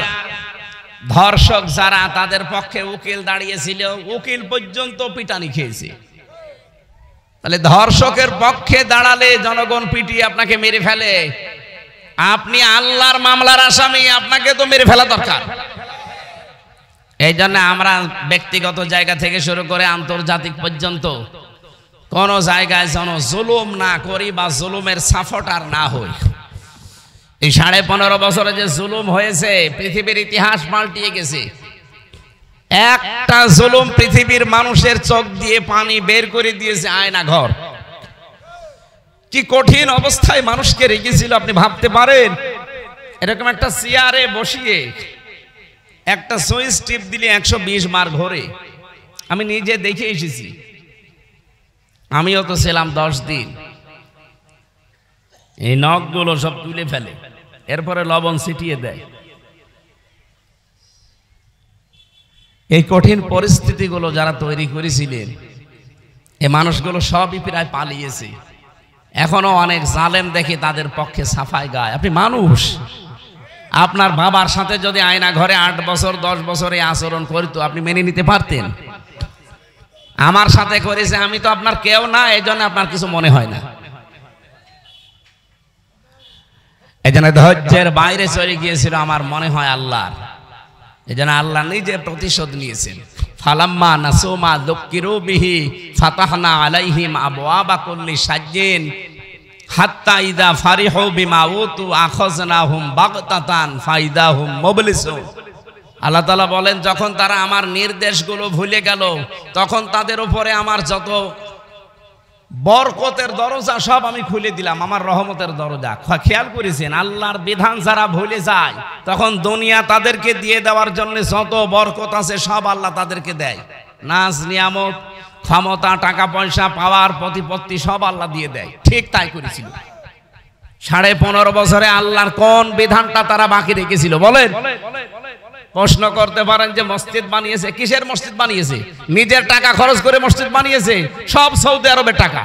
ধর্ষক যারা, তাদের পক্ষে উকিল দাঁড়িয়েছিল, উকিল পর্যন্ত পিটানি খেয়েছে। তাহলে ধর্ষকের পক্ষে দাঁড়ালে জনগণ পিটিয়ে আপনাকে মেরে ফেলে, আপনি আল্লাহর মামলার আসামি, আপনাকে তো মেরে ফেলা দরকার। এই জন্য আমরা ব্যক্তিগত জায়গা থেকে শুরু করে আন্তর্জাতিক পর্যন্ত কোন জায়গায় যেন জুলুম না করি বা জুলুমের সাফটার না হই। এই 15.5 বছরে যে জুলুম হয়েছে, পৃথিবীর ইতিহাস পাল্টিয়ে গেছে। একটা জুলুম পৃথিবীর মানুষের চোখ দিয়ে পানি বের করে দিয়েছে আয়না ঘর। কি কঠিন অবস্থায় মানুষকে রেখেছিল আপনি ভাবতে পারেন? এরকম একটা চেয়ারে বসিয়ে একটা সুইচ টিপ দিলে 120 বার ঘোরে। আমি নিজে দেখে এসেছি, আমিও তো ছিলাম 10 দিন। এই নখগুলো সব তুলে ফেলে, এরপরে লবণ ছিটিয়ে দেয়। এই কঠিন পরিস্থিতিগুলো যারা তৈরি করেছিলেন, এই মানুষগুলো সবই প্রায় পালিয়েছে। এখনো অনেক জালেম দেখি তাদের পক্ষে সাফাই গায়। আপনি মানুষ, আপনার বাবার সাথে যদি আয়না ঘরে 8 বছর 10 বছর এই আচরণ করতো, আপনি মেনে নিতে পারতেন? আমার সাথে করেছে, আমি তো আপনার কেউ না, এই জন্য আপনার কিছু মনে হয় না। এই জন্য ধৈর্যের বাইরে চলে গিয়েছিল আমার মনে হয় আল্লাহর। এই জন্য আল্লাহ নিজে প্রতিশোধ নিয়েছেন। ফালাম্মা নাসু মা যুক্কিরু বিহি ফাতাহনা আলাইহিম আবওয়াবা কুল্লি শাজ্জিন হাত্তা ইযা ফারিহু বিমা উতু আখাযনাহুম বাগতাতান ফাইদাহুম মুবলিসুন। আল্লাহ তাআলা বলেন, যখন তারা আমার নির্দেশগুলো ভুলে গেল, তখন তাদের উপরে আমার যত বরকতের দরজা সব আমি খুলে দিলাম, আমার রহমতের দরজা। খেয়াল করেছেন, আল্লাহর বিধান যারা ভুলে যায় তখন দুনিয়া তাদেরকে দিয়ে দেওয়ার জন্য যত বরকত আছে সব আল্লাহ তাদেরকে দেয়। নাজ নিয়ামত, ক্ষমতা, টাকা পয়সা, পাওয়ার প্রতিপত্তি সব আল্লাহ দিয়ে দেয়। ঠিক তাই করেছিল। 15.5 বছরে আল্লাহর কোন বিধানটা তারা বাকি রেখেছিল বলেন? প্রশ্ন করতে পারেন যে মসজিদ বানিয়েছে, কিসের মসজিদ বানিয়েছে? নিজের টাকা খরচ করে মসজিদ বানিয়েছে, সব সৌদি আরবের টাকা।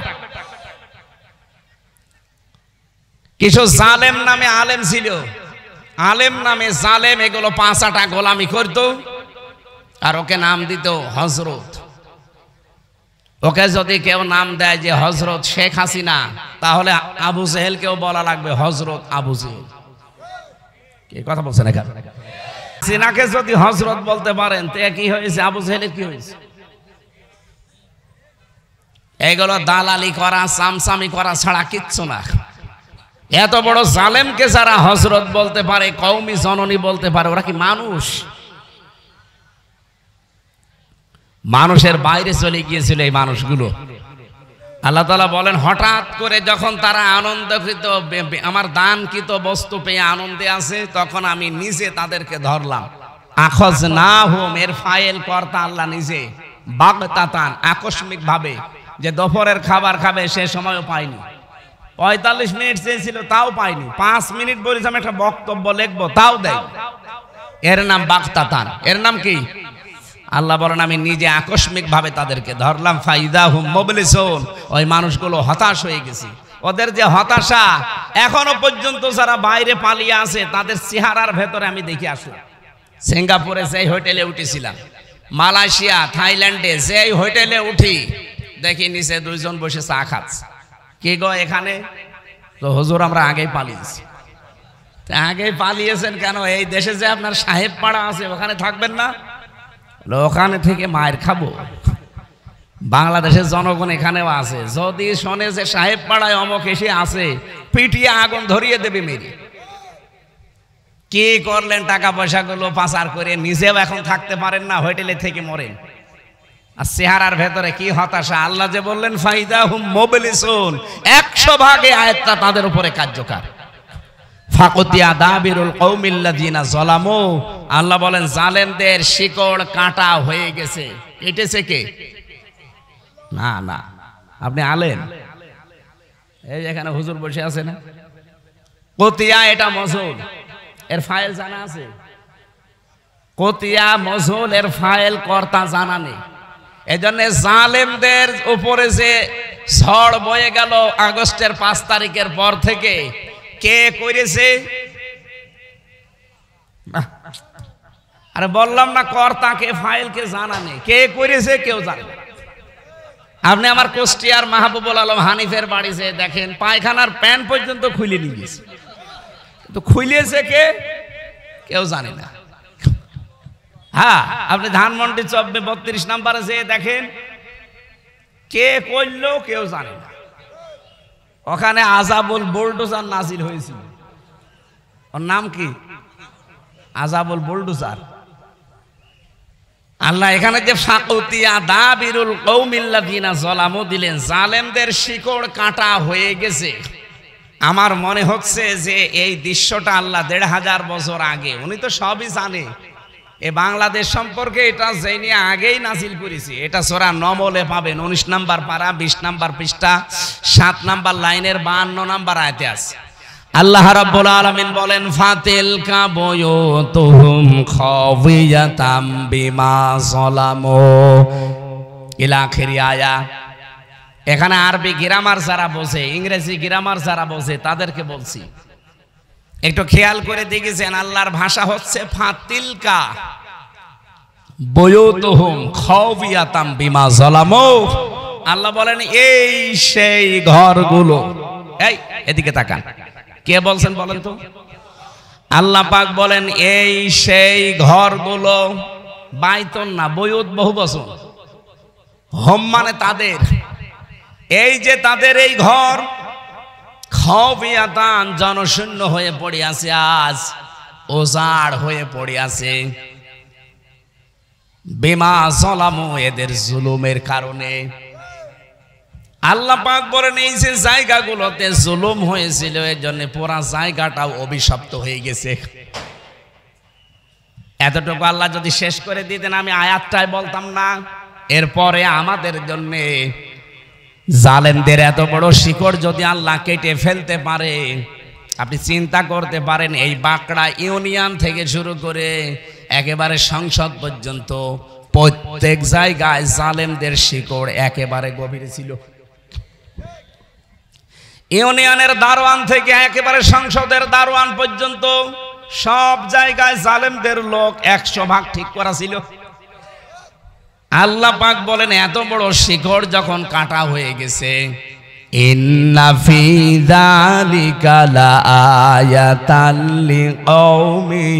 কিছু জালেম নামে আলেম ছিল, আলেম নামে জালেম, এগুলো 5 আটা গোলামি করত আর ওকে নাম দিত হজরত। ওকে যদি কেউ নাম দেয় যে হজরত শেখ হাসিনা, তাহলে আবু জেহেলকেও বলা লাগবে হজরত আবু জেহেল। কি কথা বলছেন এখানে? হাসিনাকে যদি হজরত বলতে পারেন তো কি হয়েছে, আবু জেহেলের কি হয়েছে? এগুলো দালালি করা, সামসামি করা ছাড়া কিচ্ছু না। এত বড় জালেমকে যারা হজরত বলতে পারে, কওমি জননী বলতে পারে, ওরা কি মানুষ? মানুষের বাইরে চলে গিয়েছিল এই মানুষগুলো। আল্লাহ তাআলা বলেন, হঠাৎ করে যখন তারা আনন্দকৃত, আমার দানকৃত বস্তু পেয়ে আনন্দে আছে, তখন আমি নিজে তাদেরকে ধরলাম। আখযনাহুম, এর ফাইল কর্তা আল্লাহ নিজে, বাগতাতান, আকস্মিক ভাবে, যে দুপুরের খাবার খাবে সে সময়ও পায়নি। 45 মিনিট চেয়েছিল তাও পায়নি। 5 মিনিট বলেছিলাম একটা বক্তব্য লিখবো, তাও দেয়। এর নাম বাগতাতান। এর নাম কি? আল্লাহ বলেন, আমি নিজে আকস্মিক ভাবে তাদেরকে ধরলাম। ফাইদাহুম মুবলিসুন, ওই মানুষগুলো হতাশ হয়ে গেছে। ওদের যে হতাশা, এখনো পর্যন্ত যারা বাইরে পালিয়ে আছে তাদের চেহারার ভেতরে আমি দেখে আসলাম। সিঙ্গাপুরে যেই হোটেলে উঠেছিলাম, মালয়েশিয়া, থাইল্যান্ডে যেই হোটেলে উঠি, দেখি নিচে 2 জন বসে চা খাচ্ছে। কি গো এখানে? তো হুজুর আমরা আগেই পালিয়েছি। আগেই পালিয়েছেন কেন? এই দেশে যে আপনার সাহেব পাড়া আছে, ওখানে থাকবেন না? ওখানে থেকে মায়ের খাবো। বাংলাদেশের জনগণ এখানেও আছে, যদি শোনে যে সাহেব পাড়ায় অমক এসে আছে, পিটিয়ে আগুন ধরিয়ে দেবে মেরে। কি করলেন টাকা পয়সাগুলো পাচার করে, নিজেও এখন থাকতে পারেন না, হোটেলে থেকে মরেন। আর চেহারার ভেতরে কি হতাশা! আল্লাহ যে বললেন ফাইদাহুম মুবলিসুন, 100 ভাগে আয়াতটা তাদের উপরে কার্যকর। ফাকুতিয়া দাবিরুল কওমিল্লাযিনা যালামু, আল্লাহ বলেন জালেমদের শিকড় কাটা হয়ে গেছে। কেটেছে কে? না না, আপনি আলেম, এই এখানে হুজুর বসে আছে না? কতিয়া, এটা মজুল, এর ফাইল জানা আছে? কতিয়া মজুল, এর ফাইল কর্তা জানা নেই। এজন্য জালেমদের উপরে যে ঝড় বয়ে গেল আগস্টের 5 তারিখের পর থেকে, কে করেছে? আরে বললাম না, কর্তাকে, ফাইলকে জানা নেই। কে করেছে কেউ জানে না। আপনি আমার কুষ্টিয়ার মাহবুবুল আলম হানিফের বাড়িতে দেখেন, পায়খানার প্যান পর্যন্ত খুলে নিয়ে গেছে, তো খুলেছে কে কেউ জানে না। হ্যাঁ, আপনি ধানমন্ডি 32 নম্বরে যেয়ে দেখেন, কে করলো কেউ জানে না। ওখানে আযাবুল বুলডোজার নাজিল হয়েছিল। ওর নাম কি? আযাবুল বুলডোজার। আল্লাহ এখানে যে ফাকুতিয়া দাবিরুল কওমিল্লাযিনা যালামু দিলেন, জালেমদের শিকড় কাটা হয়ে গেছে। আমার মনে হচ্ছে যে এই দৃশ্যটা আল্লাহ 1500 বছর আগে, উনি তো সবই জানে। এ বাংলাদেশ সম্পর্কে এটা জেনে আগেই নাজিল করেছি। এটা সূরা নমলে পাবেন, 19 নম্বর পারা, 20 নম্বর পৃষ্ঠা, 7 নম্বর লাইনের 52 নম্বর আয়াতে আছে। আল্লাহ রাব্বুল আলামিন বলেন, ফাতিলকা বুয়ুতুহুম খাওয়িয়াতাম বিমা যালামু ইলা আখিরি আয়া। এখানে আরবি গ্রামার যারা বোঝে, ইংরেজি গ্রামার যারা বোঝে, তাদেরকে বলছি, একটু খেয়াল করে দেখেছেন আল্লাহর ভাষা হচ্ছে ফাতিলকা বুয়ুতুহুম খাওয়িয়াতাম বিমা যালামু। আল্লাহ বলেন এই সেই ঘরগুলো। এই এদিকে তাকান, কে বলছেন বলেন তো? আল্লাহ পাক বলেন এই সেই ঘরগুলো। বাইতুন না, বুয়ুত বহু বচন। হোম মানে তাদের, এই যে তাদের এই ঘর, খাওয়িয়াতান, জনশূন্য হয়ে পড়ে আছে, আজ ওজাড় হয়ে পড়ে আছে। বিমা যালামু, এদের জুলুমের কারণে। আল্লাহ পাক বলেন এই যে জায়গাগুলোতে জুলুম হয়েছিল এর জন্য পুরা জায়গাটাও অভিশপ্ত হয়ে গেছে। এতটুকু আল্লাহ যদি শেষ করে দিতেন আমি আয়াতটাই বলতাম না। এরপরে আমাদের জন্য জালেমদের এত বড় শিকড় যদি আল্লাহ কেটে ফেলতে পারে, আপনি চিন্তা করতে পারেন এই বাঁকড়া ইউনিয়ন থেকে শুরু করে একেবারে সংসদ পর্যন্ত প্রত্যেক জায়গায় জালেমদের শিকড় একেবারে গভীরে ছিল। ইউনিয়নের দারোয়ান থেকে একেবারে সংসদের দারোয়ান পর্যন্ত সব জায়গায় জালেমদের লোক 100 ভাগ ঠিক করা ছিল। আল্লাহ পাক বলেন এত বড় শিকড় যখন কাটা হয়ে গেছে, ইন্না ফি যালিকা লাআয়াতাল লিকওমি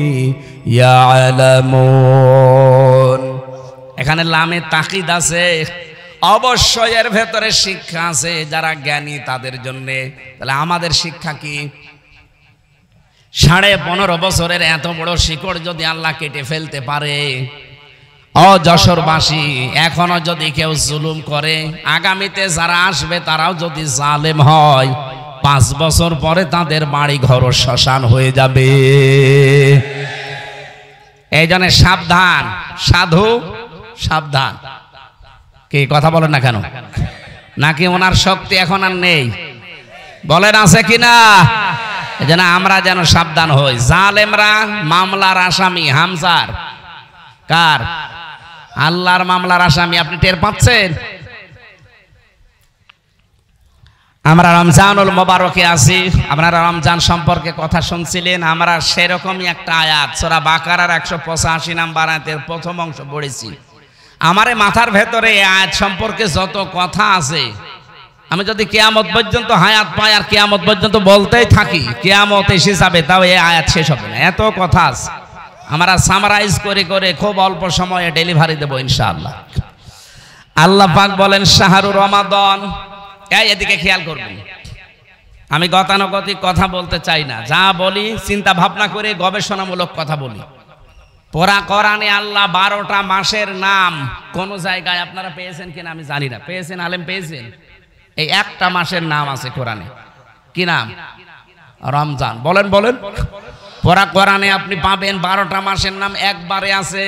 ইয়ালামুন। এখানে লামে তাকিদ আছে, অবশ্যই এর ভেতরে শিক্ষা আছে যারা জ্ঞানী তাদের জন্য। তাহলে আমাদের শিক্ষা কি? 15.5 বছরের এত বড় শিকড় যদি আল্লাহ কেটে ফেলতে পারে, যশোরবাসী এখনো যদি কেউ জুলুম করে, আগামীতে যারা আসবে তারাও যদি জালেম হয়, 5 বছর পরে তাদের বাড়ি ঘর শ্মশান হয়ে যাবে। এই জন্য সাবধান, সাধু সাবধান। কি কথা বলেন না কেন? নাকি ওনার শক্তি এখন আর নেই? বলেন আছে কিনা? এই জন্য আমরা যেন সাবধান হই। জালেমরা মামলার আসামি, হামজার কার? আল্লাহর মামলার আসামি। আপনি টের পাচ্ছেন? আমরা রমজানুল মোবারকে আছি, আপনারা রমজান সম্পর্কে কথা শুনছিলেন। আমরা সেরকমই একটা আয়াত সূরা বাকারার 185 নম্বর আয়াতের প্রথম অংশ পড়েছি। আমারে মাথার ভেতরে এই আয়াত সম্পর্কে যত কথা আছে, আমি যদি কিয়ামত পর্যন্ত হায়াত পাই আর কিয়ামত পর্যন্ত বলতেই থাকি, কিয়ামত এসে যাবে তাও এই আয়াত শেষ হবে না, এত কথা আছে। আমরা সামারাইজ করে করে খুব অল্প সময়ে ডেলিভারি দেব ইনশাআল্লাহ। আল্লাহ পাক বলেন শাহরুর রমাদান। এদিকে খেয়াল করবেন, আমি গতানুগতিক কথা বলতে চাই না, যা বলি চিন্তা ভাবনা করে গবেষণামূলক কথা বলি। পুরা কোরআনে আল্লাহ 12টা মাসের নাম কোন জায়গায় আপনারা পেয়েছেন কিনা আমি জানি না। পেয়েছেন? আলেম পেয়েছেন? এই একটা মাসের নাম আছে কোরআনে। কি নাম? রমজান। বলেন বলেন। পুরা কোরআনে আপনি পাবেন 12টা মাসের নাম একবারে আছে।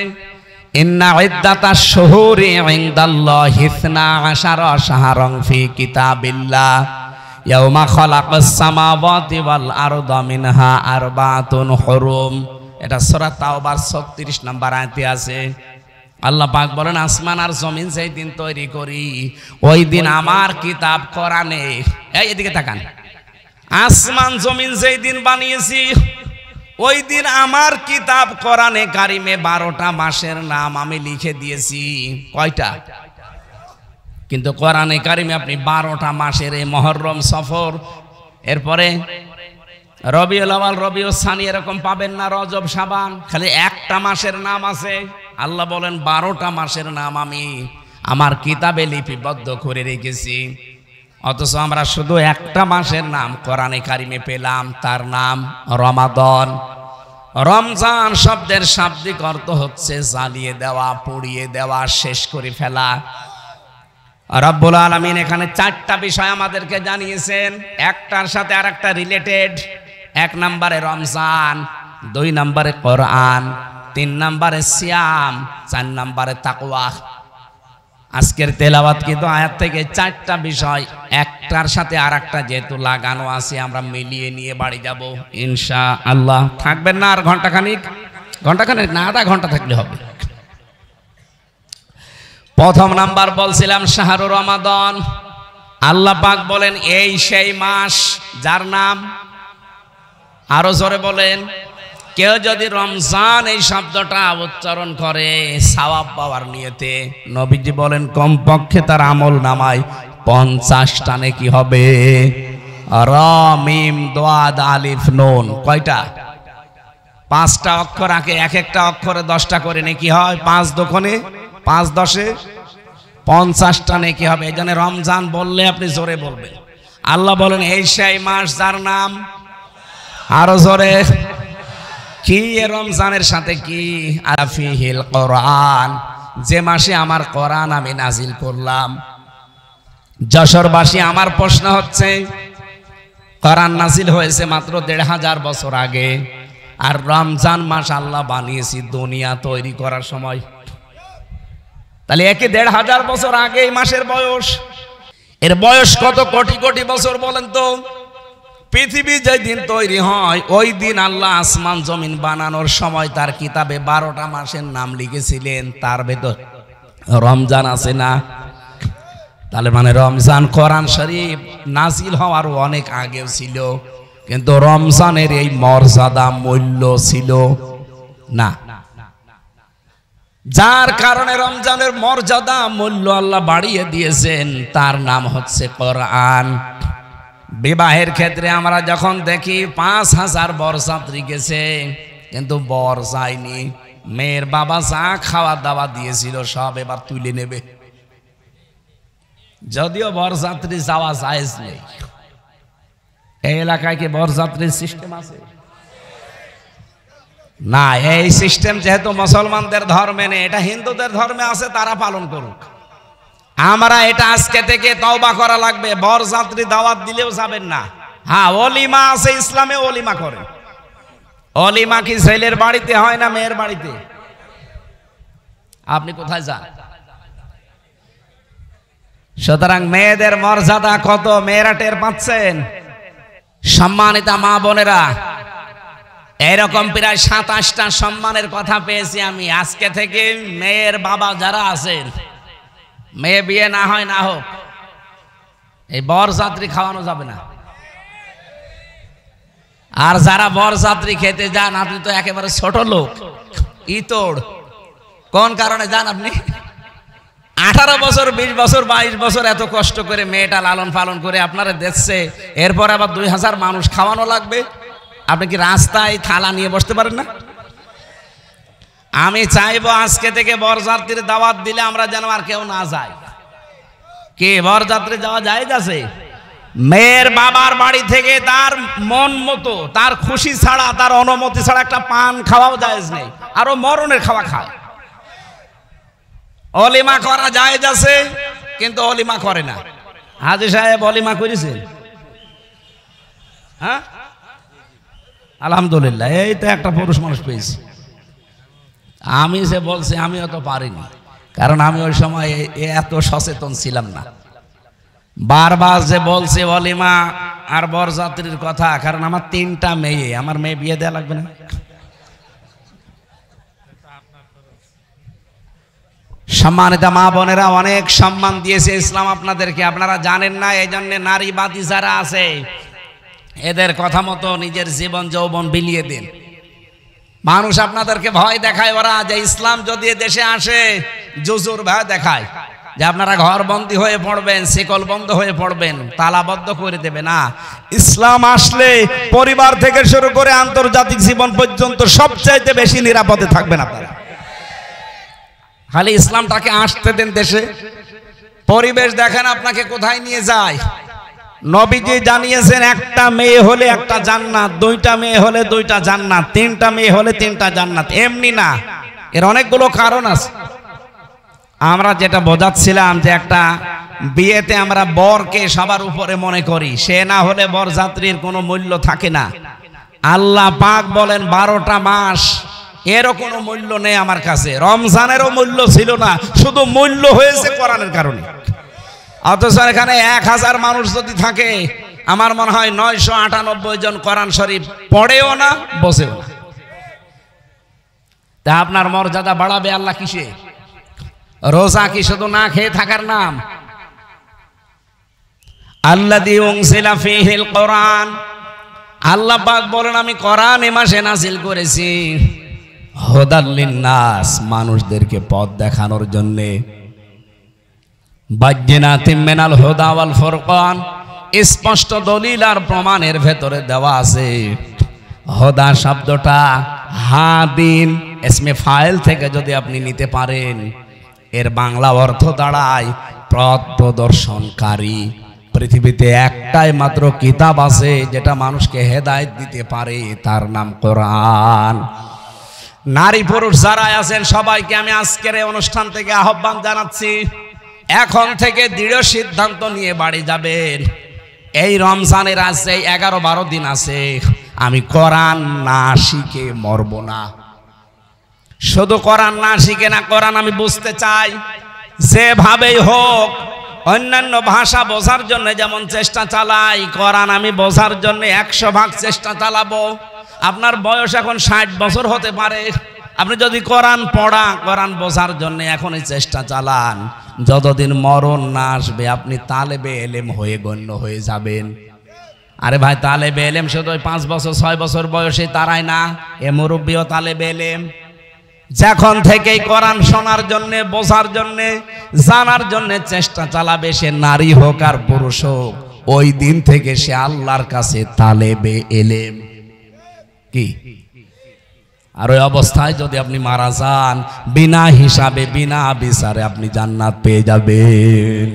ইন্না ইদ্দাতাশ শুহুরি ইনদাল্লাহি 12 শাহরান ফি কিতাবিল্লাহ ইয়াওমা খালাকাস সামাওয়াতি ওয়াল আরদা মিনহা আরবাতুন হুরুম। এটা সূরা তাওবার 36 নম্বর আয়াতে আছে। আল্লাহ পাক বলেন আসমান আর জমিন যেই দিন তৈরি করি ওই দিন আমার কিতাব কোরআনে, এদিকে তাকান, আসমান জমিন যেই দিন বানিয়েছি ওই দিন আমার কিতাব কোরআনে কারিমে 12টা মাসের নাম আমি লিখে দিয়েছি। কয়টা? কিন্তু কোরআনে কারিমে আপনি 12টা মাসের এই মুহররম, সফর, এরপরে রবিউল আউয়াল, রবিউল সানি এরকম পাবেন না, রজব, শাবান, খালি একটা মাসের নাম আছে। আল্লাহ বলেন 12টা মাসের নাম আমি আমার কিতাবে লিপিবদ্ধ করে রেখেছি। অথচ আমরা শুধু একটা মাসের নাম কোরআনে কারিমে পেলাম, তার নাম রমাদান। রমজান শব্দের শাব্দিক অর্থ হচ্ছে জ্বালিয়ে দেওয়া, পুড়িয়ে দেওয়া, শেষ করে ফেলা। রব্বুল আলামিন এখানে 4টা বিষয় আমাদেরকে জানিয়েছেন, একটার সাথে আরেকটা রিলেটেড। 1 নম্বরে রমজান, 2 নম্বরে কোরআন, 3 নম্বরে সিয়াম, 4 নম্বরে তাকওয়া। আজকের তেলাওয়াত কিন্তু আয়াত থেকে 4টা বিষয় একটার সাথে আরেকটা যেহেতু লাগানো আছে, আমরা মিলিয়ে নিয়ে বাড়ি যাব ইনশাআল্লাহ। থাকবেন না আর ঘন্টাখানিক না, আধা ঘন্টা থাকলে হবে। প্রথম নাম্বার বলছিলাম শাহরুর রমাদান। আল্লাহ পাক বলেন এই সেই মাস যার নাম, আরো জোরে বলেন, কেউ যদি রমজান এই শব্দটা উচ্চারণ করে সওয়াব পাওয়ার নিয়তে, নবীজি বলেন কমপক্ষে তার আমল নামায় 50টা নেকি হবে। র মিম দাদ আলিফ নুন, কয়টা? 5টা অক্ষর আগে, এক একটা অক্ষরে 10টা করে নেকি হয়। 5 দোকানে 5 10-এ 50টা নেকি হবে। এই জন্য রমজান বললে আপনি জোরে বলবেন। আল্লাহ বলেন এই সেই মাস যার নাম, আরো জোরে, কি রমজানের সাথে কি? আফিহিল কোরআন, যে মাসে আমার কোরআন আমি নাজিল করলাম। যশোরবাসী, আমার প্রশ্ন হচ্ছে, কোরআন নাযিল হয়েছে মাত্র ১৫০০ বছর আগে, আর রমজান মাস আল্লাহ বানিয়েছি দুনিয়া তৈরি করার সময়। তাহলে একে ১৫০০ বছর আগে এই মাসের বয়স। এর বয়স কত কোটি কোটি বছর বলেন তো? পৃথিবী যেদিন তৈরি হয় ওই দিন আল্লাহ আসমান জমিন বানানোর সময় তার কিতাবে ১২টা মাসের নাম লিখেছিলেন, তার ভেতর রমজান আছে না? তাহলে মানে রমজান কোরআন শরীফ নাজিল হওয়ার অনেক আগেও ছিল, কিন্তু রমজানের এই মর্যাদা মূল্য ছিল না। যার কারণে রমজানের মর্যাদা মূল্য আল্লাহ বাড়িয়ে দিয়েছেন, তার নাম হচ্ছে কোরআন। বিবাহের ক্ষেত্রে আমরা যখন দেখি ৫,০০০ বরযাত্রী গেছে, কিন্তু বর যায়নি, মেয়ের বাবা যা খাওয়া দাওয়া দিয়েছিল সব এবার তুলে নেবে। যদিও বরযাত্রী যাওয়া জায়েজ নেই। এই এলাকায় কি বরযাত্রীর সিস্টেম আছে? না, এই সিস্টেম যেহেতু মুসলমানদের ধর্মে নেই, এটা হিন্দুদের ধর্মে আছে, তারা পালন করুক। আমরা এটা আজকে থেকে তওবা করা লাগবে। বরযাত্রী দাওয়াত দিলেও যাবেন না। হ্যাঁ, ওলিমা আছে, ইসলামে ওলিমা করে। ওলিমা কি ছেলের বাড়িতে হয় না মেয়ের বাড়িতে? আপনি কোথায় যান? সুতরাং মেয়েদের মর্যাদা কত মেয়েরা টের পাচ্ছেন? সম্মানিতা মা বোনেরা, এরকম প্রায় ২৭টা সম্মানের কথা পেয়েছি আমি। আজকে থেকে মেয়ের বাবা যারা আছেন, মেয়ে বিয়ে না হয় না হোক, এই বরযাত্রী খাওয়ানো যাবে না। আর যারা বরযাত্রী খেতে যান, আপনি তো একেবারে ছোট লোক, ইতর। কোন কারণে যান আপনি? 18 বছর, 20 বছর, 22 বছর এত কষ্ট করে মেয়েটা লালন পালন করে আপনারা দেখছে, এরপর আবার 2000 মানুষ খাওয়ানো লাগবে। আপনি কি রাস্তায় থালা নিয়ে বসতে পারেন না? আমি চাইবো আজকে থেকে বরযাত্রীর দাওয়াত দিলে আমরা যেন আর কেউ না যায়। কি বরযাত্রী যাওয়া জায়েজ আছে? মেয়ের বাবার বাড়ি থেকে তার মন মতো, তার খুশি ছাড়া, তার অনুমতি ছাড়া একটা পান খাওয়াও জায়েজ নেই। আরো মরণের খাওয়া খায়। অলিমা করা জায়েজ আছে, কিন্তু অলিমা করে না। হাজী সাহেব অলিমা করেছেন? হ্যাঁ, আলহামদুলিল্লাহ, এই তো একটা পুরুষ মানুষ পেয়েছি। আমি যে বলছি আমিও তো পারিনি, কারণ আমি ওই সময় এত সচেতন ছিলাম না। বারবার যে বলছি অলিমা আর বরযাত্রীর কথা, কারণ আমার 3টা মেয়ে, আমার মেয়ে বিয়ে দেওয়া লাগবে না? সম্মানিত মা বোনেরা, অনেক সম্মান দিয়েছে ইসলাম আপনাদেরকে, আপনারা জানেন না। এই জন্য নারীবাদী যারা আছে, এদের কথা মতো নিজের জীবন যৌবন বিলিয়ে দিন। মানুষ আপনাদেরকে ভয় দেখায়, ওরা যে ইসলাম যদি দেশে আসে জুজুর ভয় দেখায়, যে আপনারা ঘর বন্দী হয়ে পড়বেন, শিকল বন্ধ হয়ে পড়বেন, তালাবদ্ধ করে দেবে না। ইসলাম আসলে পরিবার থেকে শুরু করে আন্তর্জাতিক জীবন পর্যন্ত সবচাইতে বেশি নিরাপদে থাকবেন আপনারা। খালি ইসলামটাকে আসতে দেন দেশে। পরিবেশ দেখেন আপনাকে কোথায় নিয়ে যায়। নবীজি জানিয়েছেন, একটা মেয়ে হলে একটা জান্নাত, 2টা মেয়ে হলে 2টা জান্নাত, 3টা মেয়ে হলে 3টা জান্নাত। এমনি না, এর অনেকগুলো কারণ আছে। আমরা যেটা বোঝাচ্ছিলাম যে একটা বিয়েতে আমরা বরকে সবার উপরে মনে করি, সে না হলে বরযাত্রীর কোনো মূল্য থাকে না। আল্লাহ পাক বলেন 12টা মাস, এরও কোনো মূল্য নেই আমার কাছে। রমজানেরও মূল্য ছিল না, শুধু মূল্য হয়েছে কোরআনের কারণে। অথচ এখানে 1000 মানুষ যদি থাকে, আমার মনে হয় 998 জন কোরআন শরীফ পড়েও না, বসেও না। তা আপনার মর্যাদা বাড়াবে আল্লাহ কিসে? রোজা কি শুধু না খেয়ে থাকার নাম? আল্লাযী উনজিলা ফীহিল কোরআন, আল্লাহ পাক বলেন আমি কোরআন এ মাসে নাযিল করেছি হুদাল লিন্নাস, মানুষদেরকে পথ দেখানোর জন্য। বায়্যিনাতিম মিনাল হুদা ওয়াল ফুরকান, স্পষ্ট দলিল আর প্রমাণের ভেতরে দেওয়া আছে। হুদা শব্দটা হাদিন ইসমে ফাইল থেকে যদি আপনি নিতে পারেন, এর বাংলা অর্থ দাঁড়ায় পথ প্রদর্শনকারী। পৃথিবীতে একটাই মাত্র কিতাব আছে যেটা মানুষকে হেদায়েত দিতে পারে, তার নাম কোরআন। নারী পুরুষ যারা আছেন সবাইকে আমি আজকের এই অনুষ্ঠান থেকে আহ্বান জানাচ্ছি, এখন থেকে দৃঢ় সিদ্ধান্ত নিয়ে বাড়ি যাবেন, এই রমজানের আছে 11-12 দিন আছে, আমি কোরআন না শিখে মরব না। শুধু কোরআন না শিখে না, কোরআন আমি বুঝতে চাই, যেভাবেই হোক। অন্যান্য ভাষা বোঝার জন্য যেমন চেষ্টা চালাই, কোরআন আমি বোঝার জন্য 100 ভাগ চেষ্টা চালাবো। আপনার বয়স এখন 60 বছর হতে পারে, আপনি যদি কোরআন পড়া, কোরআন বোঝার জন্য এখনই চেষ্টা চালান, যতদিন মরণ না আসবে আপনি তালেবে এলেম হয়ে গণ্য হয়ে যাবেন। আরে ভাই, তালেবে এলেম শুধু 5 বছর 6 বছর বয়সে তারাই না, এ মুরব্বিও তালেবে এলেম। যখন থেকেই কোরআন শোনার জন্য, বোঝার জন্য, জানার জন্য চেষ্টা চালাবে, সে নারী হোক আর পুরুষ হোক, ওই দিন থেকে সে আল্লাহর কাছে তালেবে এলেম। কি আর ওই অবস্থায় যদি আপনি মারা যান, বিনা হিসাবে বিনা বিচারে আপনি জান্নাত পেয়ে যাবেন।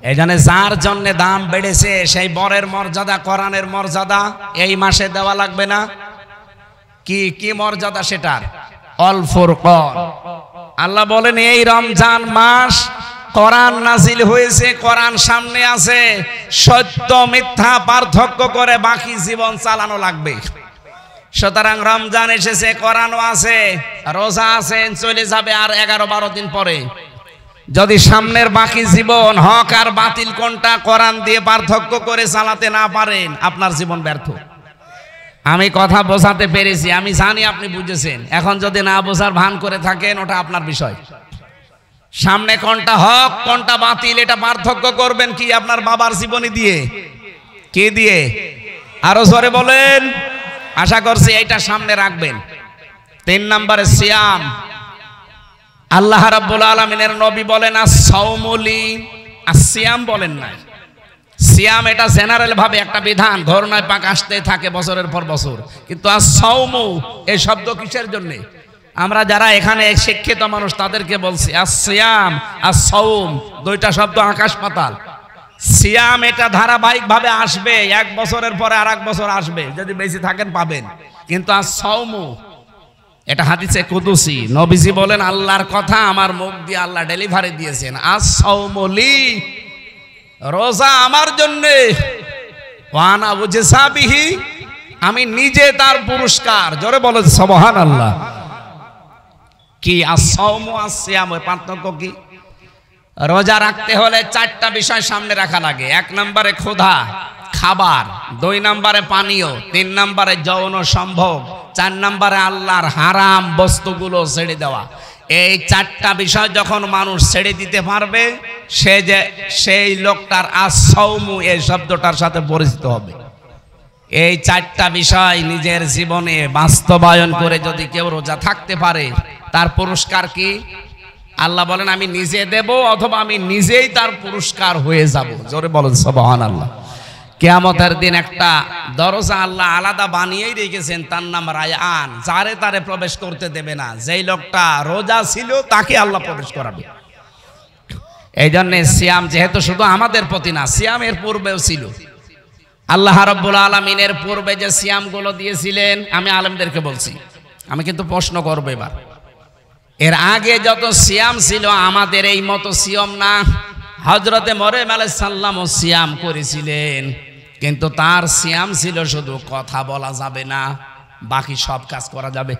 এই জন্য যার জন্য দাম বেড়েছে, সেই বরের মর্যাদা, কোরআনের মর্যাদা এই মাসে দেওয়া লাগবে না? কি কি মর্যাদা সেটার? অল ফুরকান। আল্লাহ বলেন এই রমজান মাস কোরআন নাজিল হয়েছে, কোরআন সামনে আছে, সত্য মিথ্যা পার্থক্য করে বাকি জীবন চালানো লাগবে। সুতরাং রমজান এসেছে, কোরআনও আছে, রোজা আছে, চলে যাবে আর 11-12 দিন পরে। যদি সামনের বাকি জীবন হক আর বাতিল কোনটা কোরআন দিয়ে পার্থক্য করে চালাতে না পারেন, আপনার জীবন ব্যর্থ। আমি কথা বোঝাতে পেরেছি, আমি জানি আপনি বুঝেছেন। এখন যদি না বোঝার ভান করে থাকেন, ওটা আপনার বিষয়। সামনে কোনটা হক কোনটা বাতিল এটা পার্থক্য করবেন কি? আপনার বাবার জীবনী দিয়ে? কি দিয়ে? আরো জোরে বলেন। আশা করছি এইটা সামনে রাখবেন। 3 নম্বরে সিয়াম। আল্লাহ রাব্বুল আলামিনের নবী বলেন আস-সাওমুলি, আস-সিয়াম বলেন না। সিয়াম এটা জেনারেল ভাবে একটা বিধান, ধরনায় পাক আসতে থাকে বছরের পর বছর, কিন্তু আস-সাওমু এই শব্দ কিসের জন্য? আমরা যারা এখানে শিক্ষিত মানুষ তাদেরকে বলছি আস-সিয়াম আস-সাওম, দুইটা শব্দ আকাশ পাতাল। সিয়াম এটা ধারাবাহিক ভাবে আসবে, 1 বছরের পরে আর1 বছর আসবে, যদি বেশি থাকেন পাবেন। কিন্তু আস-সাওমু এটা হাদিসে কুদসি, নবীজি বলেন আল্লাহর কথা আমার মুখ দিয়ে আল্লাহ ডেলিভারি দিয়েছেন, আস-সাওমুলি, রোজা আমার জন্য, ওয়ানা উজসাবিহি, আমি নিজে তার পুরস্কার। জোরে বলেন সুবহানাল্লাহ। কি আস-সাওমু আস-সিয়াম এর পার্থক্য কি? রোজা রাখতে হলে 4টা বিষয় সামনে রাখা লাগে। 1 নম্বরে ক্ষুধা, খাবার, 2 নম্বরে পানীয়, 3 নম্বরে যৌন সম্ভোগ, 4 নম্বরে আল্লাহর হারাম বস্তুগুলো ছেড়ে দেওয়া। এই 4টা বিষয় যখন মানুষ ছেড়ে দিতে পারবে, সে যে সেই লোকটার আস-সাওমু এই শব্দটার সাথে পরিচিত হবে। এই 4টা বিষয় নিজের জীবনে বাস্তবায়ন করে যদি কেউ রোজা থাকতে পারে, তার পুরস্কার কি? আল্লাহ বলেন আমি নিজে দেব, অথবা আমি নিজেই তার পুরস্কার হয়ে যাব। জোরে বলেন সুবহানাল্লাহ। কিয়ামতের দিন একটা দরজা আল্লাহ আলাদা বানিয়েই রেখেছেন, তার নাম রায়আন। যারে তারে প্রবেশ করতে দেবে না, যেই লোকটা রোজা ছিল তাকে আল্লাহ প্রবেশ করাবে। এই জন্য সিয়াম যেহেতু শুধু আমাদের প্রতি না, সিয়ামের পূর্বেও ছিল। আল্লাহ রাব্বুল আলামিনের পূর্বে যে সিয়ামগুলো দিয়েছিলেন, আমি আলেমদেরকে বলছি, আমি কিন্তু প্রশ্ন করবো এবার, এর আগে যত সিয়াম ছিল আমাদের এই মতো সিয়াম না। হযরতে মরিয়ম আলাইহিস সালামও সিয়াম করেছিলেন, কিন্তু তার সিয়াম ছিল শুধু কথা বলা যাবে না, বাকি সব কাজ করা যাবে।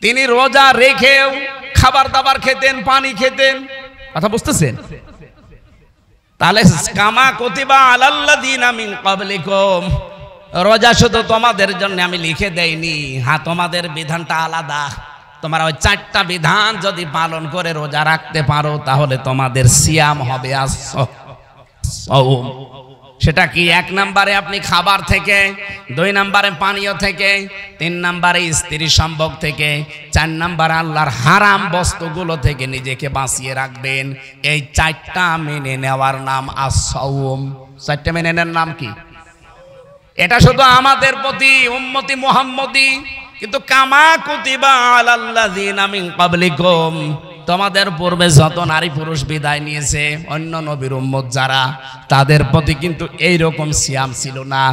তিনি রোজা রেখেও খাবার দাবার খেতেন, পানি খেতেন। কথা বুঝতেছেন? তাহলে কামা কুতিবা আলাল্লাযিনা মিন ক্বাবলিকুম, রোজা শুধু তোমাদের জন্য আমি লিখে দেইনি, হ্যাঁ তোমাদের বিধানটা আলাদা। তোমরা ওই 4টা বিধান যদি পালন করে রোজা রাখতে পারো, তাহলে তোমাদের সিয়াম হবে আস-সাওম। সেটা কি? 1 নম্বরে আপনি খাবার থেকে, 2 নম্বরে পানীয় থেকে, 3 নম্বরে স্ত্রী সম্ভোগ থেকে, 4 নম্বরে আল্লাহর হারাম বস্তুগুলো থেকে নিজেকে বাঁচিয়ে রাখবেন। এই 4টা মেনে নেওয়ার নাম আস-সাওম। 4টা মেনে নেওয়ার নাম কি? এটা শুধু আমাদের প্রতি উম্মতি মুহাম্মদি, কিন্তু কামা কুতিবা আলাল্লাযিনা মিন ক্বাবলিকুম, তোমাদের পূর্বে যত নারী পুরুষ বিদায় নিয়েছে অন্য নবীর উম্মত যারা, তাদের প্রতি কিন্তু এই রকম সিয়াম ছিল না।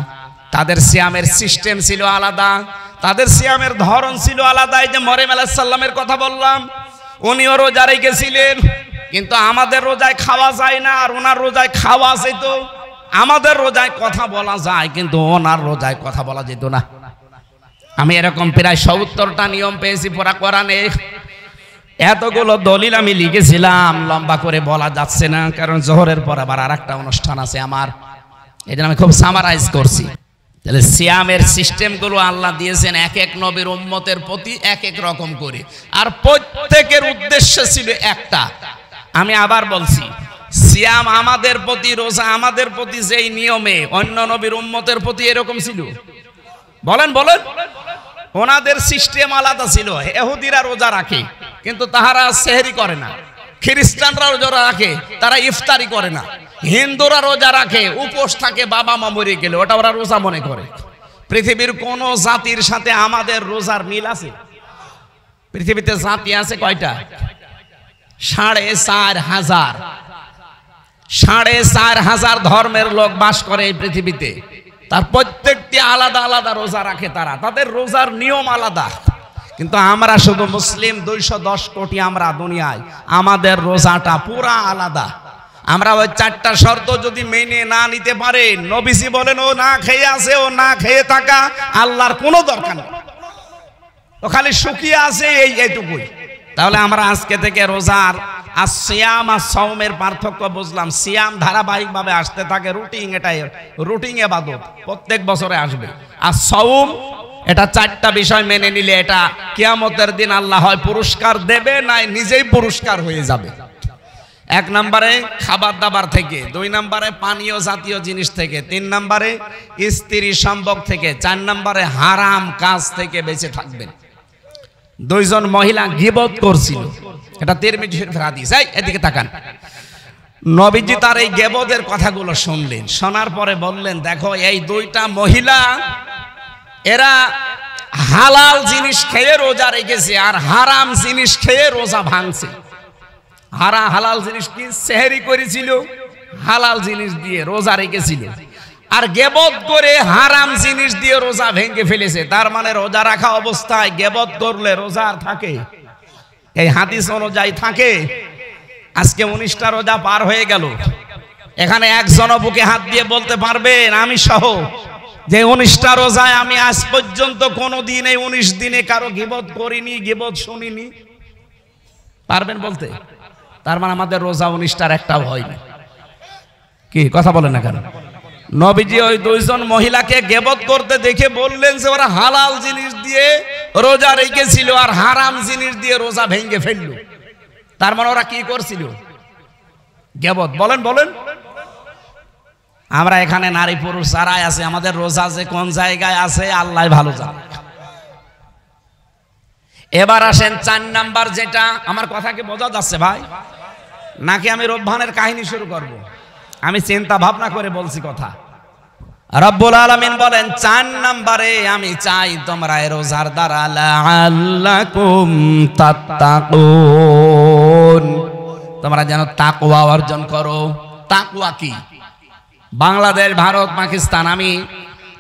তাদের সিয়ামের সিস্টেম ছিল আলাদা, তাদের সিয়ামের ধরন ছিল আলাদা। এই যে মরিয়ম আলাইহিস সালামের কথা বললাম, উনিও রোজা রেখেছিলেন, কিন্তু আমাদের রোজায় খাওয়া যায় না, আর ওনার রোজায় খাওয়া যেত। আমাদের রোজায় কথা বলা যায়, কিন্তু ওনার রোজায় কথা বলা যেত না। আমি এরকম প্রায় ৭০টা নিয়ম পেয়েছি পুরা কোরআনে। এতগুলো দলিল আমি লিখেছিলাম, লম্বা করে বলা যাচ্ছে না, কারণ জোহরের পর আবার আরেকটা অনুষ্ঠান আছে আমার, এই জন্য আমি খুব সামারাইজ করছি। তাহলে সিয়ামের সিস্টেমগুলো আল্লাহ দিয়েছেন এক এক নবীর উম্মতের প্রতি এক এক রকম করে, আর প্রত্যেকের উদ্দেশ্য ছিল একটা। আমি আবার বলছি, সিয়াম আমাদের প্রতি, রোজা আমাদের প্রতি যেই নিয়মে, অন্য নবীর উম্মতের প্রতি এরকম ছিল। বলেন বলেন, ওনাদের সিস্টেম আলাদা ছিল। ইহুদিরা রোজা রাখে কিন্তু তাহারা সেহরি করে না, খ্রিস্টানরা রোজা রাখে তারা ইফতারি করে না, হিন্দুরা রোজা রাখে উপোস থাকে বাবা মা মরে গেলে, ওটা ওরা রোজা মনে করে। পৃথিবীর কোন জাতির সাথে আমাদের রোজার মিল আছে? পৃথিবীতে জাতি আছে কয়টা? ৪৫০০০। ৪৫০০০ ধর্মের লোক বাস করে এই পৃথিবীতে, তার প্রত্যেকটি আলাদা আলাদা রোজা রাখে, তারা তাদের রোজার নিয়ম আলাদা। কিন্তু আমরা শুধু মুসলিম ২১০ কোটি আমরা দুনিয়ায়, আমাদের রোজাটা পুরা আলাদা। আমরা ওই ৪টা শর্ত যদি মেনে না নিতে পারে, নবীজি বলেন ও না খেয়ে আছে, ও না খেয়ে থাকা আল্লাহর কোনো দরকার নেই, ও খালি শুকিয়ে আছে এইটুকুই। তাহলে আমরা আজকে থেকে রোজার আর সিয়াম আর সাওমের পার্থক্য বুঝলাম। সিয়াম ধারাবাহিকভাবে আসতে থাকে, রুটিন, এটাই রুটিন ইবাদত, প্রত্যেক বছরে আসবে। আর সাওম এটা ৪টা বিষয় মেনে নিলে এটা কিয়ামতের দিন আল্লাহ হয় পুরস্কার দেবে, নাই নিজেই পুরস্কার হয়ে যাবে। ১ নম্বরে খাবার দাবার থেকে, ২ নম্বরে পানীয় জাতীয় জিনিস থেকে, ৩ নম্বরে স্ত্রী সম্ভোগ থেকে, ৪ নম্বরে হারাম কাজ থেকে বেঁচে থাকবেন। ২ জন মহিলা গীবত করছিল, এটা তিরমিজি শরীফের হাদিস। এদিকে তাকান, নবীজি তার এই গীবতের কথাগুলো শুনলেন, শোনার পরে বললেন, দেখো এই ২টা মহিলা এরা হালাল জিনিস খেয়ে রোজা রেখেছে, আর হারাম জিনিস খেয়ে রোজা ভাঙছে। হালাল জিনিস কি? সেহরি করেছিল, হালাল জিনিস দিয়ে রোজা রেখেছিল, আর গীবত করে হারাম জিনিস দিয়ে রোজা ভেঙে ফেলেছে। তার মানে রোজা রাখা অবস্থায় গীবত করলে রোজা আর থাকে? এই হাদিস অনুযায়ী থাকে। আজকে ১৯টা রোজা পার হয়ে গেল, এখানে একজন বুকে হাত দিয়ে বলতে পারবেন আমি সহ যে ১৯টা রোজায় আমি আজ পর্যন্ত কোনো দিন এই ১৯ দিনে কারো গীবত করিনি, গীবত শুনিনি? পারবেন বলতে? তার মানে আমাদের রোজা ১৯টার একটাও হয়নি। কি কথা বলেন না কেন? নবীজি ওই ২ জন মহিলাকে গীবত করতে দেখে বললেন যে ওরা হালাল জিনিস দিয়ে রোজা রেখেছিল আর হারাম জিনিস দিয়ে রোজা ভেঙে ফেলল। তার মানে ওরা কি করছিল? গীবত। বলেন বলেন। আমরা এখানে নারী পুরুষ যারাই আছে, আমাদের রোজা যে কোন জায়গায় আছে আল্লাহ ভালো জানে। এবার আসেন ৪ নাম্বার, যেটা আমার কথা কি বোঝা যাচ্ছে ভাই, নাকি আমি রব্বানের কাহিনী শুরু করব? আমি চিন্তা ভাবনা করে বলছি কথা। রব্বুল আলামিন বলেন ৪ নম্বরে আমি চাই তোমরা এই রোজার দ্বারা লাআল্লাকুম তাত্তাকুন, তোমরা যেন তাকওয়া অর্জন করো। তাকওয়া কি? বাংলাদেশ, ভারত, পাকিস্তান, আমি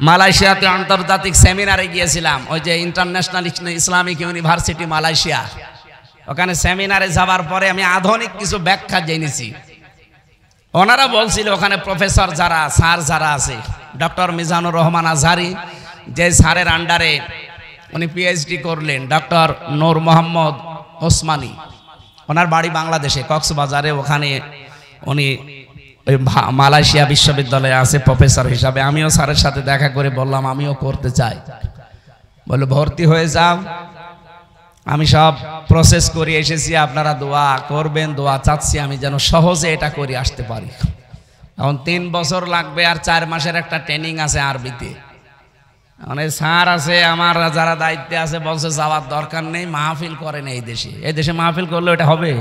মালয়েশিয়াতে আন্তর্জাতিক সেমিনারে গিয়েছিলাম, ওই যে ইন্টারন্যাশনাল ইসলামিক ইউনিভার্সিটি মালয়েশিয়া, ওখানে সেমিনারে যাওয়ার পরে আমি আধুনিক কিছু ব্যাখ্যা জেনেছি। ওনারা বলছিল ওখানে প্রফেসর যারা, স্যার যারা আছে, ডক্টর মিজানুর রহমান আজহারি, যে স্যারের আন্ডারে উনি পিএইচডি করলেন, ডক্টর নূর মোহাম্মদ ওসমানী, ওনার বাড়ি বাংলাদেশে কক্সবাজারে, ওখানে উনি ওই মালয়েশিয়া বিশ্ববিদ্যালয়ে আছে প্রফেসর হিসাবে। আমিও স্যারের সাথে দেখা করে বললাম আমিও করতে চাই। বলে ভর্তি হয়ে যাও, আমি সব প্রসেস করে এসেছি, আপনারা দোয়া করবেন, দোয়া চাচ্ছি আমি যেন সহজে এটা করে আসতে পারি। এখন ৩ বছর লাগবে, আর ৪ মাসের একটা ট্রেনিং আছে আরবিতে। মানে স্যার আছে আমার যারা দায়িত্বে আছে, বলছে যাওয়ার দরকার নেই, মাহফিল করেন এই দেশে, এই দেশে মাহফিল করলে এটা হবে।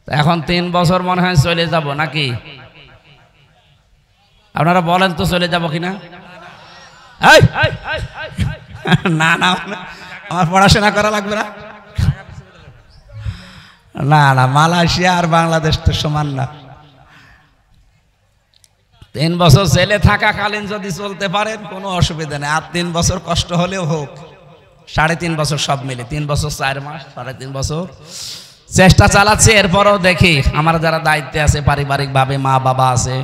এখন ৩ বছর মনে হয় চলে যাব নাকি? আপনারা বলেন তো চলে যাব কিনা? না না, আমার পড়াশোনা করা লাগবে না। না না, মালয়েশিয়া আর বাংলাদেশ তো সমান না। ৩ বছর জেলে থাকাকালীন যদি চলতে পারেন কোনো অসুবিধা নেই, আর ৩ বছর কষ্ট হলেও হোক, ৩.৫ বছর সব মিলে, ৩ বছর ৪ মাস, ৩.৫ বছর চেষ্টা চালাচ্ছি, এরপরও দেখি আমার যারা দায়িত্বে আছে পারিবারিকভাবে, মা বাবা আছে,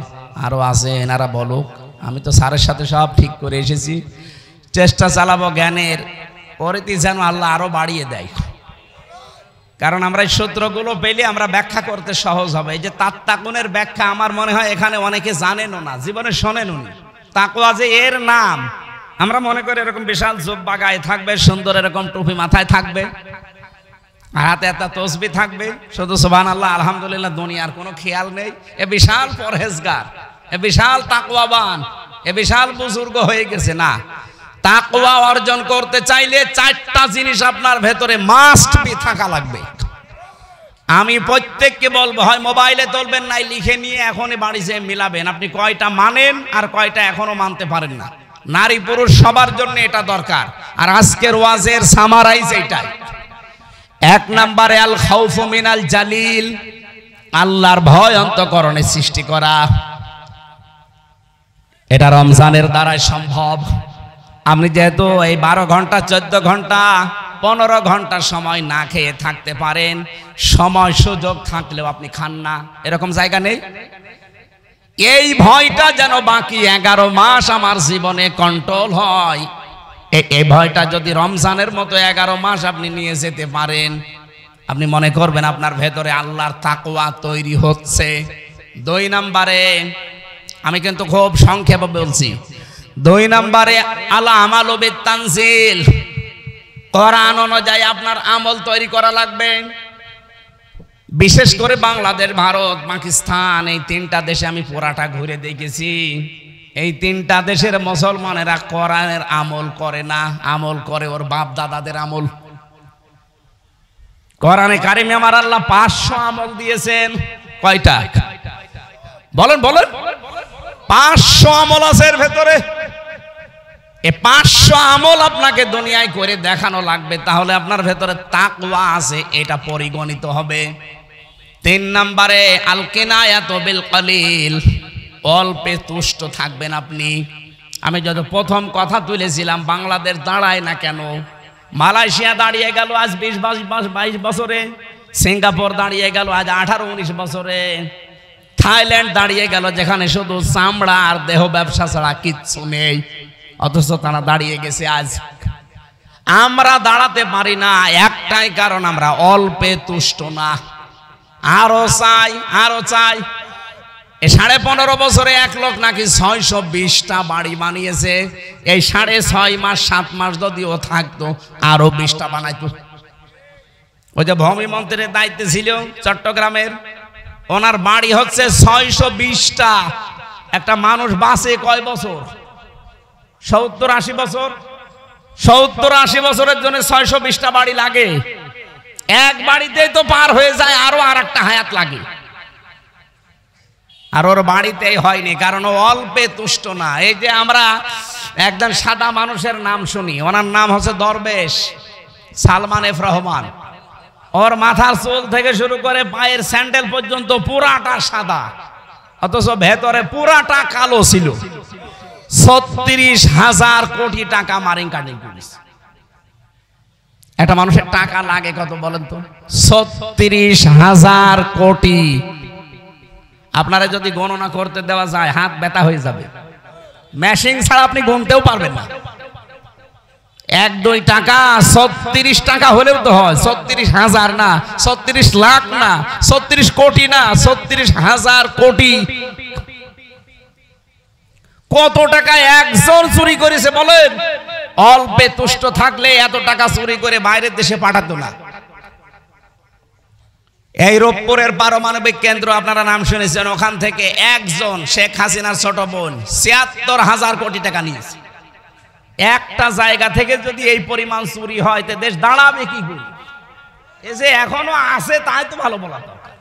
আরও আছে, এনারা বলুক। আমি তো স্যারের সাথে সব ঠিক করে এসেছি, চেষ্টা চালাবো জ্ঞানের পরিধি যেন আল্লাহ আরো বাড়িয়ে দেয়। কারণ আমরা এই সূত্রগুলো পেলে আমরা ব্যাখ্যা করতে সহজ হবে। এই যে তাত্তাকুনের ব্যাখ্যা আমার মনে হয় এখানে অনেকে জানেনও না, জীবনে শোনেনও না। তাকওয়া যে এর নাম, আমরা মনে করি এরকম বিশাল জুব্বা গায়ে থাকবে, সুন্দর এরকম টুপি মাথায় থাকবে, হাতে একটা তসবিহ থাকবে, শুধু সুবহানাল্লাহ আলহামদুলিল্লাহ, দুনিয়ার কোনো খেয়াল নেই। এ বিশাল পরহেজগার, এ বিশাল তাকওয়াবান, এ বিশাল বুজুর্গ হয়ে গেছে। না, তাকওয়া অর্জন করতে চাইলে চারটা জিনিস আপনার ভেতরে মাস্ট বি থাকা লাগবে। আমি প্রত্যেককে বলবো, হয় মোবাইলে তুলবেন, নাই লিখে নিয়ে এখনই বাড়ি যেয়ে মিলাবেন আপনি কয়টা মানেন আর কয়টা এখনো মানতে পারেন না। নারী পুরুষ সবার জন্য এটা দরকার। আর আজকের ওয়াজের সামারাইজ এইটাই। এক নম্বরে আল খাউফু মিনাল জালিল, আল্লাহর ভয় অন্তঃকরণে সৃষ্টি করা। এটা রমজানের দ্বারাই সম্ভব। আপনি যেহেতু এই 12 ঘন্টা 14 ঘন্টা 15 ঘন্টা সময় না খেয়ে থাকতে পারেন, সময় সুযোগ থাকলেও আপনি খান না, এরকম জায়গা নেই। এই ভয়টা যেন বাকি 11 মাস আমার জীবনে কন্ট্রোল হয়, এই ভয়টা যদি রমজানের মতো 11 মাস আপনি নিয়ে যেতে পারেন, আপনি মনে করবেন আপনার ভেতরে আল্লাহর তাকওয়া তৈরি হচ্ছে। 2 নম্বরে, আমি কিন্তু খুব সংক্ষেপে বলছি, 2 নম্বরে আল আমালু বিত-তানজিল, কোরআন অনুযায়ী আপনার আমল তৈরি করা লাগবে। বিশেষ করে বাংলাদেশ, ভারত, পাকিস্তান, এই 3টা দেশে আমি পুরাটা ঘুরে দেখেছি। এই 3টা দেশের মুসলমানেরা কোরআনের আমল করে না, আমল করে ওর বাপ দাদাদের আমল। কোরআনে কারিমে আমার আল্লাহ 500 আমল দিয়েছেন। কয়টা বলেন বলেন? 500 আমল আছে এর ভেতরে। এই 500 আমল আপনাকে দুনিয়ায় করে দেখানো লাগবে, তাহলে আপনার ভেতরে তাকওয়া আছে, এটা পরিগণিত হবে। 3 নম্বরে আল কিনায়াতু বিল কলিল, অল্পে তুষ্ট থাকবেন আপনি। আমি যত প্রথম কথা তুলেছিলাম, বাংলাদেশ দাঁড়ায় না কেন? মালয়েশিয়া দাঁড়িয়ে গেল আজ 20-22 বছরে, সিঙ্গাপুর দাঁড়িয়ে গেল আজ 18-19 বছরে, থাইল্যান্ড দাঁড়িয়ে গেল যেখানে শুধু চামড়া আর দেহ ব্যবসা ছাড়া কিচ্ছু নেই, অথচ তারা দাঁড়িয়ে গেছে আজ। আমরা দাঁড়াতে পারি না, একটাই কারণ, আমরা অল্পে তুষ্ট না, আরো চাই আরো চাই। এই 15.5 বছরে 1 লোক নাকি 620টা বাড়ি বানিয়েছে। এই 6.5 মাস 7 মাস যদিও থাকতো আরো 20টা বানাইতো। ওই যে ভূমি মন্ত্রীর দায়িত্বে ছিল চট্টগ্রামের, ওনার বাড়ি হচ্ছে 620টা। একটা মানুষ বাঁচে কয় বছর? 70-80 বছর। 70-80 বছরের জন্য 620টা বাড়ি লাগে। এক বাড়িতেই তো পার হয়ে যায়, আরো আরেকটা হায়াত লাগে। আর ওর বাড়িতেই হয়নি, কারণ ও অল্পে তুষ্ট না। এই যে আমরা একজন সাদা মানুষের নাম শুনি, ওনার নাম হচ্ছে দরবেশ সালমান এফ রহমান। ওর মাথার চুল থেকে শুরু করে পায়ের স্যান্ডেল পর্যন্ত পুরাটা সাদা, অথচ ভেতরে পুরাটা কালো ছিল। 36,000 কোটি টাকা মারিং কাটিং করেছে। একটা মানুষের টাকা লাগে কত বলেন তো? 36,000 কোটি। আপনারা যদি গণনা করতে দেওয়া যায় হাত ব্যথা হয়ে যাবে। মেশিন ছাড়া আপনি গুনতেও পারবেন না। 1-2 টাকা 36 টাকা হলেও তো হয়। 36,000 না, 36 লাখ না, 36 কোটি না, 36,000 কোটি। কত টাকা একজন চুরি করেছে বলেন? অল্পে তুষ্ট থাকলে এত টাকা চুরি করে বাইরের দেশে পাঠাতো না। এই রূপপুরের পারমাণবিক কেন্দ্র আপনারা নাম শুনেছেন, ওখান থেকে একজন শেখ হাসিনার ছোট বোন ৭৬,০০০ কোটি টাকা নিয়েছে। একটা জায়গা থেকে যদি এই পরিমাণ চুরি হয়, তে দেশ দাঁড়াবে কি করে? এই যে এখনো আছে তাই তো ভালো বলা দরকার।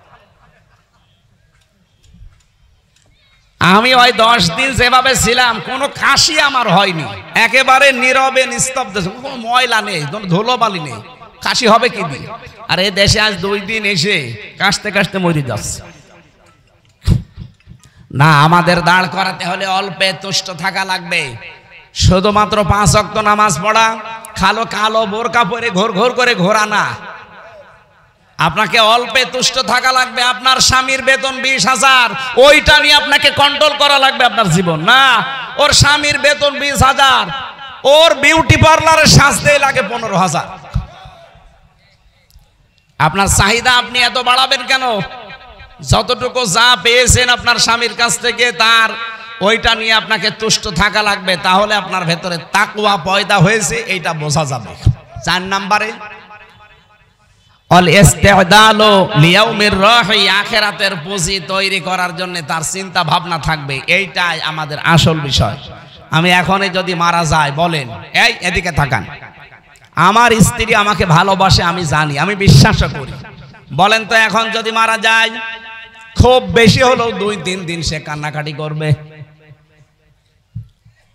আমি ওই 10 দিন যেভাবে ছিলাম, কোনো কাশি আমার হয়নি, একেবারে নীরবে নিস্তব্ধ, কোনো ময়লা নেই, কোনো ধুলোবালি নেই, কাশি হবে কি দিয়ে? আর এই দেশে আজ 2 দিন এসে কাশতে কাশতে মরে যাচ্ছে। না, আমাদের দাঁড় করাতে হলে অল্পে তুষ্ট থাকা লাগবে। শুধুমাত্র 5 ওয়াক্ত নামাজ পড়া, কালো বোরকা পরে ঘোর ঘোর করে ঘোরা না। আপনাকে অল্পে তুষ্ট থাকা লাগবে। আপনার স্বামীর বেতন 20,000, ওইটা নিয়ে আপনাকে কন্ট্রোল করা লাগবে আপনার জীবন। না, ওর স্বামীর বেতন 20,000, ওর বিউটি পার্লারে সাজতেই লাগে 15,000। আপনার চাহিদা আপনি এত বাড়াবেন কেন? যতটুকু যা পেয়েছেন আপনার স্বামীর কাছ থেকে, তার ওইটা নিয়ে আপনাকে তুষ্ট থাকা লাগবে। তাহলে আপনার ভেতরে তাকওয়া পয়দা হয়েছে, এইটা বোঝা যাবে। 4 নম্বরে আখিরাতের পুঁজি তৈরি করার জন্য তার চিন্তা ভাবনা থাকবে। এইটাই আমাদের আসল বিষয়। আমি এখনই যদি মারা যায়, বলেন, এই এদিকে তাকান, আমার স্ত্রী আমাকে ভালোবাসে, আমি জানি, আমি বিশ্বাস করি। বলেন তো এখন যদি মারা যায়, খুব বেশি হলেও 2-3 দিন সে কান্নাকাটি করবে,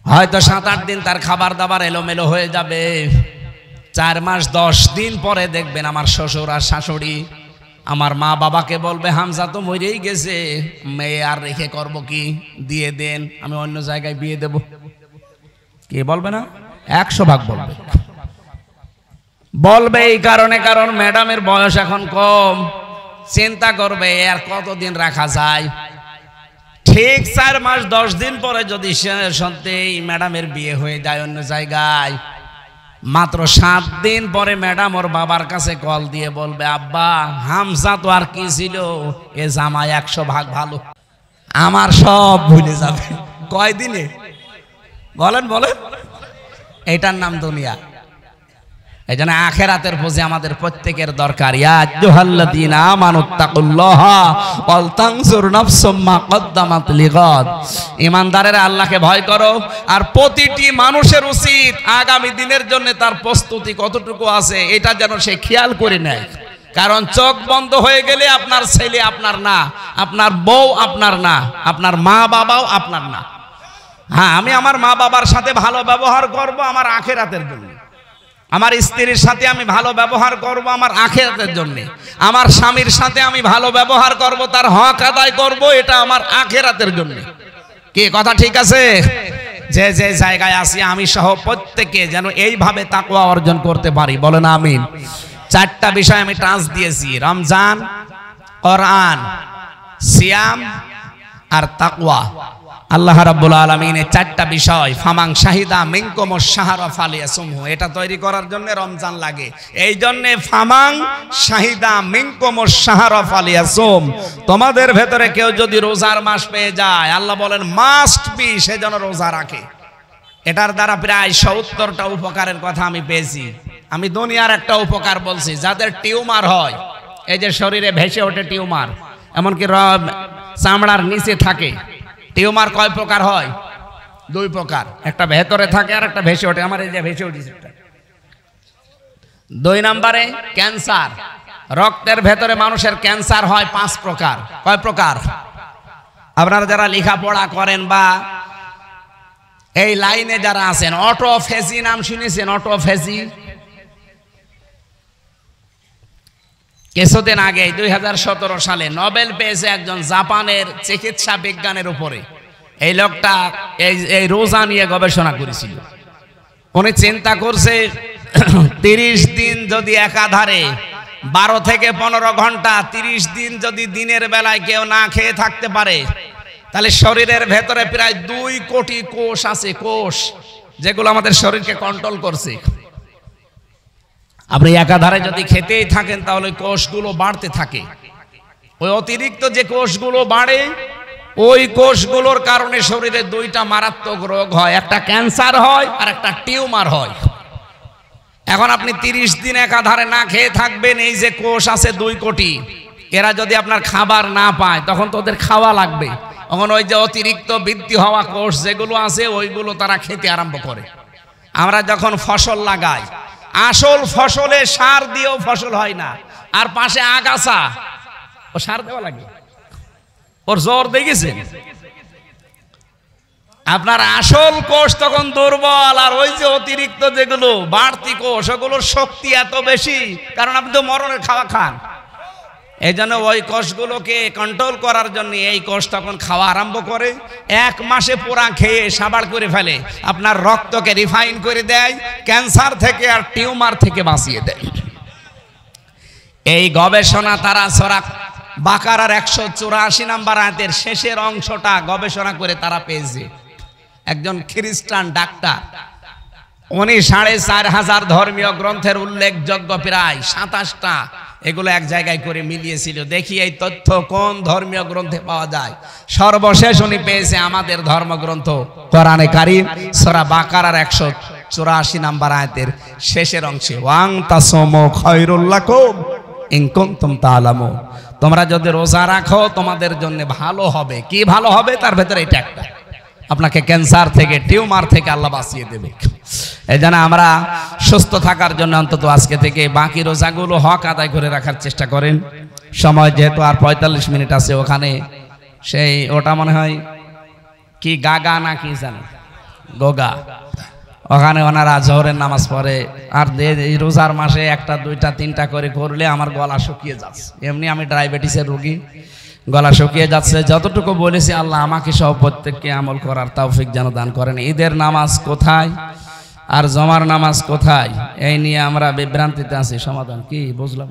হয়তো 7-8 দিন তার খাবার দাবার এলোমেলো হয়ে যাবে। 4 মাস 10 দিন পরে দেখবেন আমার শ্বশুর আর শাশুড়ি আমার মা বাবাকে বলবে, হামজা তো মরেই গেছে, মেয়ে আর রেখে করব কি, দিয়ে দেন, আমি অন্য জায়গায় বিয়ে দেব। কে বলবে না? 100 ভাগ বলবে। বলবে এই কারণে, কারণ ম্যাডামের বয়স এখন কম, চিন্তা করবে আর কতদিন রাখা যায়। ঠিক 4 মাস 10 দিন পরে যদি সত্যি ম্যাডামের বিয়ে হয়ে যায় অন্য জায়গায়, মাত্র 7 দিন পরে ম্যাডাম ওর বাবার কাছে কল দিয়ে বলবে, আব্বা হামজা তো আর কি ছিল, এ জামাই 100 ভাগ ভালো, আমার সব ভুলে যাবে। কয়দিনে? বলেন বলেন। এটার নাম দুনিয়া। এই জন্য আখিরাতের পুঁজি আমাদের প্রত্যেকের দরকার। ইয়া আইয়ুহাল্লাযীনা আমানুত্তাকুল্লাহা ওয়াল তানজুর নাফসুম মা কদ্দামাত লিগাদ। ঈমানদারেরা আল্লাহকে ভয় করো, আর প্রতিটি মানুষের উচিত আগামী দিনের জন্য তার প্রস্তুতি কতটুকু আছে এটা যেন সে খেয়াল করে নেয়। কারণ চোখ বন্ধ হয়ে গেলে আপনার ছেলে আপনার না, আপনার বউ আপনার না, আপনার মা বাবাও আপনার না। হ্যাঁ, আমি আমার মা বাবার সাথে ভালো ব্যবহার করব আমার আখিরাতের জন্য, আমার স্ত্রীর সাথে আমি ভালো ব্যবহার করব আমার আখিরাতের জন্য, আমার স্বামীর সাথে আমি ভালো ব্যবহার করব, তার হক আদায় করব, এটা আমার আখিরাতের জন্য। কি কথা ঠিক আছে? যে যে জায়গায় আছি আমি সহ প্রত্যেকে যেন এইভাবে তাকওয়া অর্জন করতে পারি। বলেন আমিন। 4টা বিষয় আমি টাচ দিয়েছি, রমজান, কোরআন, সিয়াম আর তাকওয়া। আল্লাহ রাব্বুল আলামিন এই 4টা বিষয়, ফামাং শাহিদা মিনকুমুশ শাহরা ফালিয়াসুমহু, এটা তৈরি করার জন্য রমজান লাগে। এই জন্য ফামাং শাহিদা মিনকুমুশ শাহরা ফালিয়াসুম, তোমাদের ভেতরে কেউ যদি রোজার মাস পেয়ে যায়, আল্লাহ বলেন মাস্ট বি সে যেন রোজা রাখে। এটার দ্বারা প্রায় 70টা উপকারের কথা আমি পেয়েছি। আমি দুনিয়ার একটা উপকার বলছি, যাদের টিউমার হয়, এই যে শরীরে ভেসে ওঠে টিউমার, এমনকি চামড়ার নিচে থাকে। টিউমার কয় প্রকার হয়? 2 প্রকার, একটা ভেতরে থাকে আর একটা ভেসে ওঠে। আমার এই যে ভেসে উঠেছে। 2 নম্বরে ক্যান্সার, রক্তের ভেতরে মানুষের ক্যান্সার হয় 5 প্রকার। কয় প্রকার? আপনারা যারা লেখাপড়া করেন বা এই লাইনে যারা আছেন, অটোফেজি নাম শুনেছেন? অটোফেজি কিছুদিন আগে 2017 সালে নোবেল পেয়েছে একজন জাপানের চিকিৎসা বিজ্ঞানের উপরে। এই লোকটা এই রোজা নিয়ে গবেষণা করেছিল। উনি চিন্তা করছে 30 দিন যদি একাধারে 12 থেকে 15 ঘন্টা 30 দিন যদি দিনের বেলায় কেউ না খেয়ে থাকতে পারে, তাহলে শরীরের ভেতরে প্রায় 2 কোটি কোষ আছে, কোষ যেগুলো আমাদের শরীরকে কন্ট্রোল করছে। আপনি একাধারে যদি খেতেই থাকেন তাহলে কোষগুলো বাড়তে থাকে। ওই অতিরিক্ত যে কোষগুলো বাড়ে, ওই কোষগুলোর কারণে শরীরে 2টা মারাত্মক রোগ হয়, একটা ক্যান্সার হয় আর একটা টিউমার হয়। এখন আপনি 30 দিন একাধারে না খেয়ে থাকবেন, এই যে কোষ আছে 2 কোটি, এরা যদি আপনার খাবার না পায় তখন তো ওদের খাওয়া লাগবে। তখন ওই যে অতিরিক্ত বৃদ্ধি হওয়া কোষ যেগুলো আছে ওইগুলো তারা খেতে আরম্ভ করে। আমরা যখন ফসল লাগাই, আসল ফসলে সার দিয়েও ফসল হয় না, আর পাশে আগাছা, ও সার দেওয়া লাগে, ওর জ্বর দেখেছেন? আপনার আসল কোষ তখন দুর্বল, আর ওই যে অতিরিক্ত যেগুলো বাড়তি কোষ, ওগুলোর শক্তি এত বেশি, কারণ আপনি তো মরণের খাওয়া খান। এই জন্য ওই কোষগুলোকে কন্ট্রোল করার জন্য এই কোষ তখন খাওয়া আরম্ভ করে। 1 মাসে পুরা খেয়ে সাবাড় করে ফেলে, আপনার রক্তকে রিফাইন করে দেয়, ক্যান্সার থেকে আর টিউমার থেকে বাঁচিয়ে দেয়। এই গবেষণা তারা সূরা বাকারার 184 নম্বর আয়াতের শেষের অংশটা গবেষণা করে তারা পেয়েছে। একজন খ্রিস্টান ডাক্তার, উনি 4500 ধর্মীয় গ্রন্থের উল্লেখযোগ্য প্রায় 27টা এগুলো এক জায়গায় করে মিলিয়েছিল, দেখি এই তথ্য কোন ধর্মীয় গ্রন্থে পাওয়া যায়। সর্বশেষ উনি পেয়েছে আমাদের ধর্মগ্রন্থ কোরআনে কারীম সূরা বাকারার 184 নম্বর আয়াতের শেষের অংশে, ওয়াং তাসমু খায়রুল লাকুম ইন কুনতুম তা'লামুন, তোমরা যদি রোজা রাখো তোমাদের জন্য ভালো হবে। কি ভালো হবে? তার ভেতরে এটা একটা, আপনাকে ক্যান্সার থেকে, টিউমার থেকে আল্লাহ বাঁচিয়ে দেবে। এই জন্য আমরা সুস্থ থাকার জন্য অন্তত আজকে থেকে বাকি রোজাগুলো হক আদায় করে রাখার চেষ্টা করেন। সময় যেহেতু আর 45 মিনিট আছে, ওখানে সেই ওটা মনে হয় কি গাগা না কি জানো, গোগা, ওখানে ওনারা জোহরের নামাজ পড়ে। আর এই রোজার মাসে 1টা 2টা 3টা করে করলে আমার গলা শুকিয়ে যাচ্ছে। এমনি আমি ডায়াবেটিসের রোগী, গলা শুকিয়ে যাচ্ছে। যতটুকু বলেছি আল্লাহ আমাকে সহ প্রত্যেককে আমল করার তৌফিক যেন দান করেন। ঈদের নামাজ কোথায় আর জমার নামাজ কোথায়, এই নিয়ে আমরা বিভ্রান্তিতে আছি। সমাধান কি বুঝলাম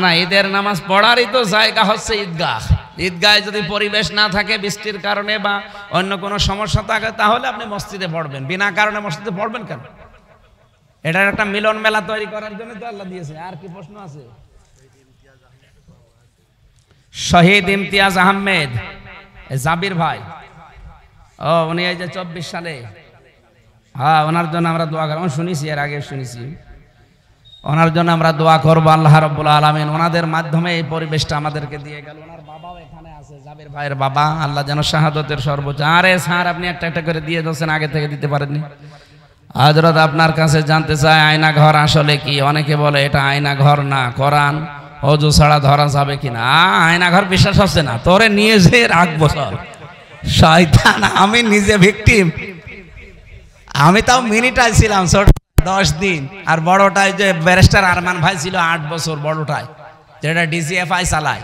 না, ঈদের নামাজ পড়ারই তো জায়গা হচ্ছে ঈদগাহ। ঈদগাহে যদি পরিবেশ না থাকে, বৃষ্টির কারণে বা অন্য কোনো সমস্যা থাকে, তাহলে আপনি মসজিদে পড়বেন। বিনা কারণে মসজিদে পড়বেন কেন? এটার একটা মিলন মেলা তৈরি করার জন্য তো আল্লাহ দিয়েছে। আর কি প্রশ্ন আছে? শহীদ ইমতিয়াজ আহমেদ জাবির ভাই, ও উনি এই যে 24 সালে, হ্যাঁ ওনার জন্য আমরা দোয়া করব। শুনেছি, এর আগে শুনেছি, ওনার জন্য আমরা দোয়া করবো। আল্লাহ রাব্বুল আলামিন ওনাদের মাধ্যমে এই পরিবেশটা আমাদেরকে দিয়ে গেল। ওনার বাবাও এখানে আছে, জাবির ভাইয়ের বাবা, আল্লাহ যেন শাহাদতের সর্বোচ্চ। আরে স্যার আপনি একটা একটা করে দিয়ে দিয়েছেন, আগে থেকে দিতে পারেননি। হযরত আপনার কাছে জানতে চাই আয়না ঘর আসলে কি? অনেকে বলে এটা আয়না ঘর না, কোরআন অজু ছাড়া ধরা যাবে কিনা। আয়না ঘর বিশ্বাস হচ্ছে না, তোরে নিয়ে যে রাখবো সব শয়তান। আমি নিজে ভিকটিম, আমি তাও মিনিটাই ছিলাম, ছোট 10 দিন। আর বড়টাই যে ব্যারিস্টার আরমান ভাই ছিল 8 বছর, বড়টাই যেটা ডিজিএফআই চালায়।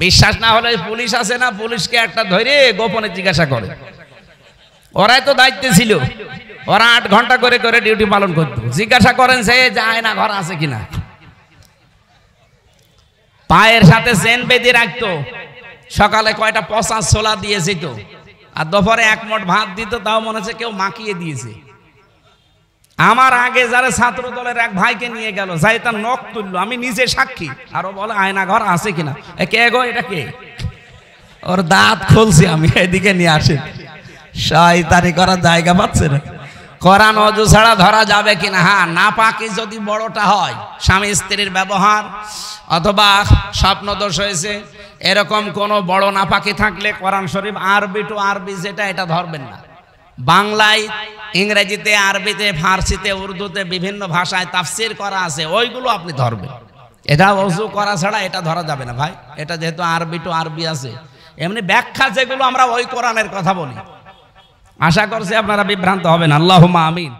বিশ্বাস না হলে পুলিশ আছে না, পুলিশকে একটা ধরে গোপনে জিজ্ঞাসা করে, ওরাই তো দায়িত্বে ছিল। ওরা 8 ঘন্টা করে করে ডিউটি পালন করতো। জিজ্ঞাসা করেন সে যায় না ঘর আছে কিনা। পায়ের সাথে চেন বেঁধে রাখতো, সকালে কয়টা পচা ছোলা দিয়ে যেত, আর দুপুরে 1 মুঠ ভাত দিত, তাও মনে হচ্ছে কেউ মাখিয়ে দিয়েছে। আমার আগে যারা ছাত্র দলের এক ভাইকে নিয়ে গেল, যাই তার নখ তুললো, আমি নিজে সাক্ষী। আরো বলে আয়না ঘর আছে কিনা। কে গো এটা কে? ওর দাঁত খুলছি আমি, এদিকে নিয়ে আসেন। শয়তানি করার জায়গা পাচ্ছে না। কোরআন অজু ছাড়া ধরা যাবে কিনা? হ্যাঁ, নাপাকি যদি বড়টা হয়, স্বামী স্ত্রীর ব্যবহার অথবা স্বপ্নদোষ হয়েছে, এরকম কোন বড় নাপাকি থাকলে কোরআন শরীফ আরবি টু আরবি যেটা, এটা ধরবেন না। বাংলায়, ইংরেজিতে, আরবিতে, ফার্সিতে, উর্দুতে বিভিন্ন ভাষায় তাফসির করা আছে, ওইগুলো আপনি ধরবেন। এটা ওযু করা ছাড়া এটা ধরা যাবে না ভাই। এটা যেহেতু আরবি টু আরবি আছে, এমনি ব্যাখ্যা যেগুলো আমরা ওই কোরআনের কথা বলি। আশা করছি আপনারা বিভ্রান্ত হবেন। আল্লাহুম্মা আমিন।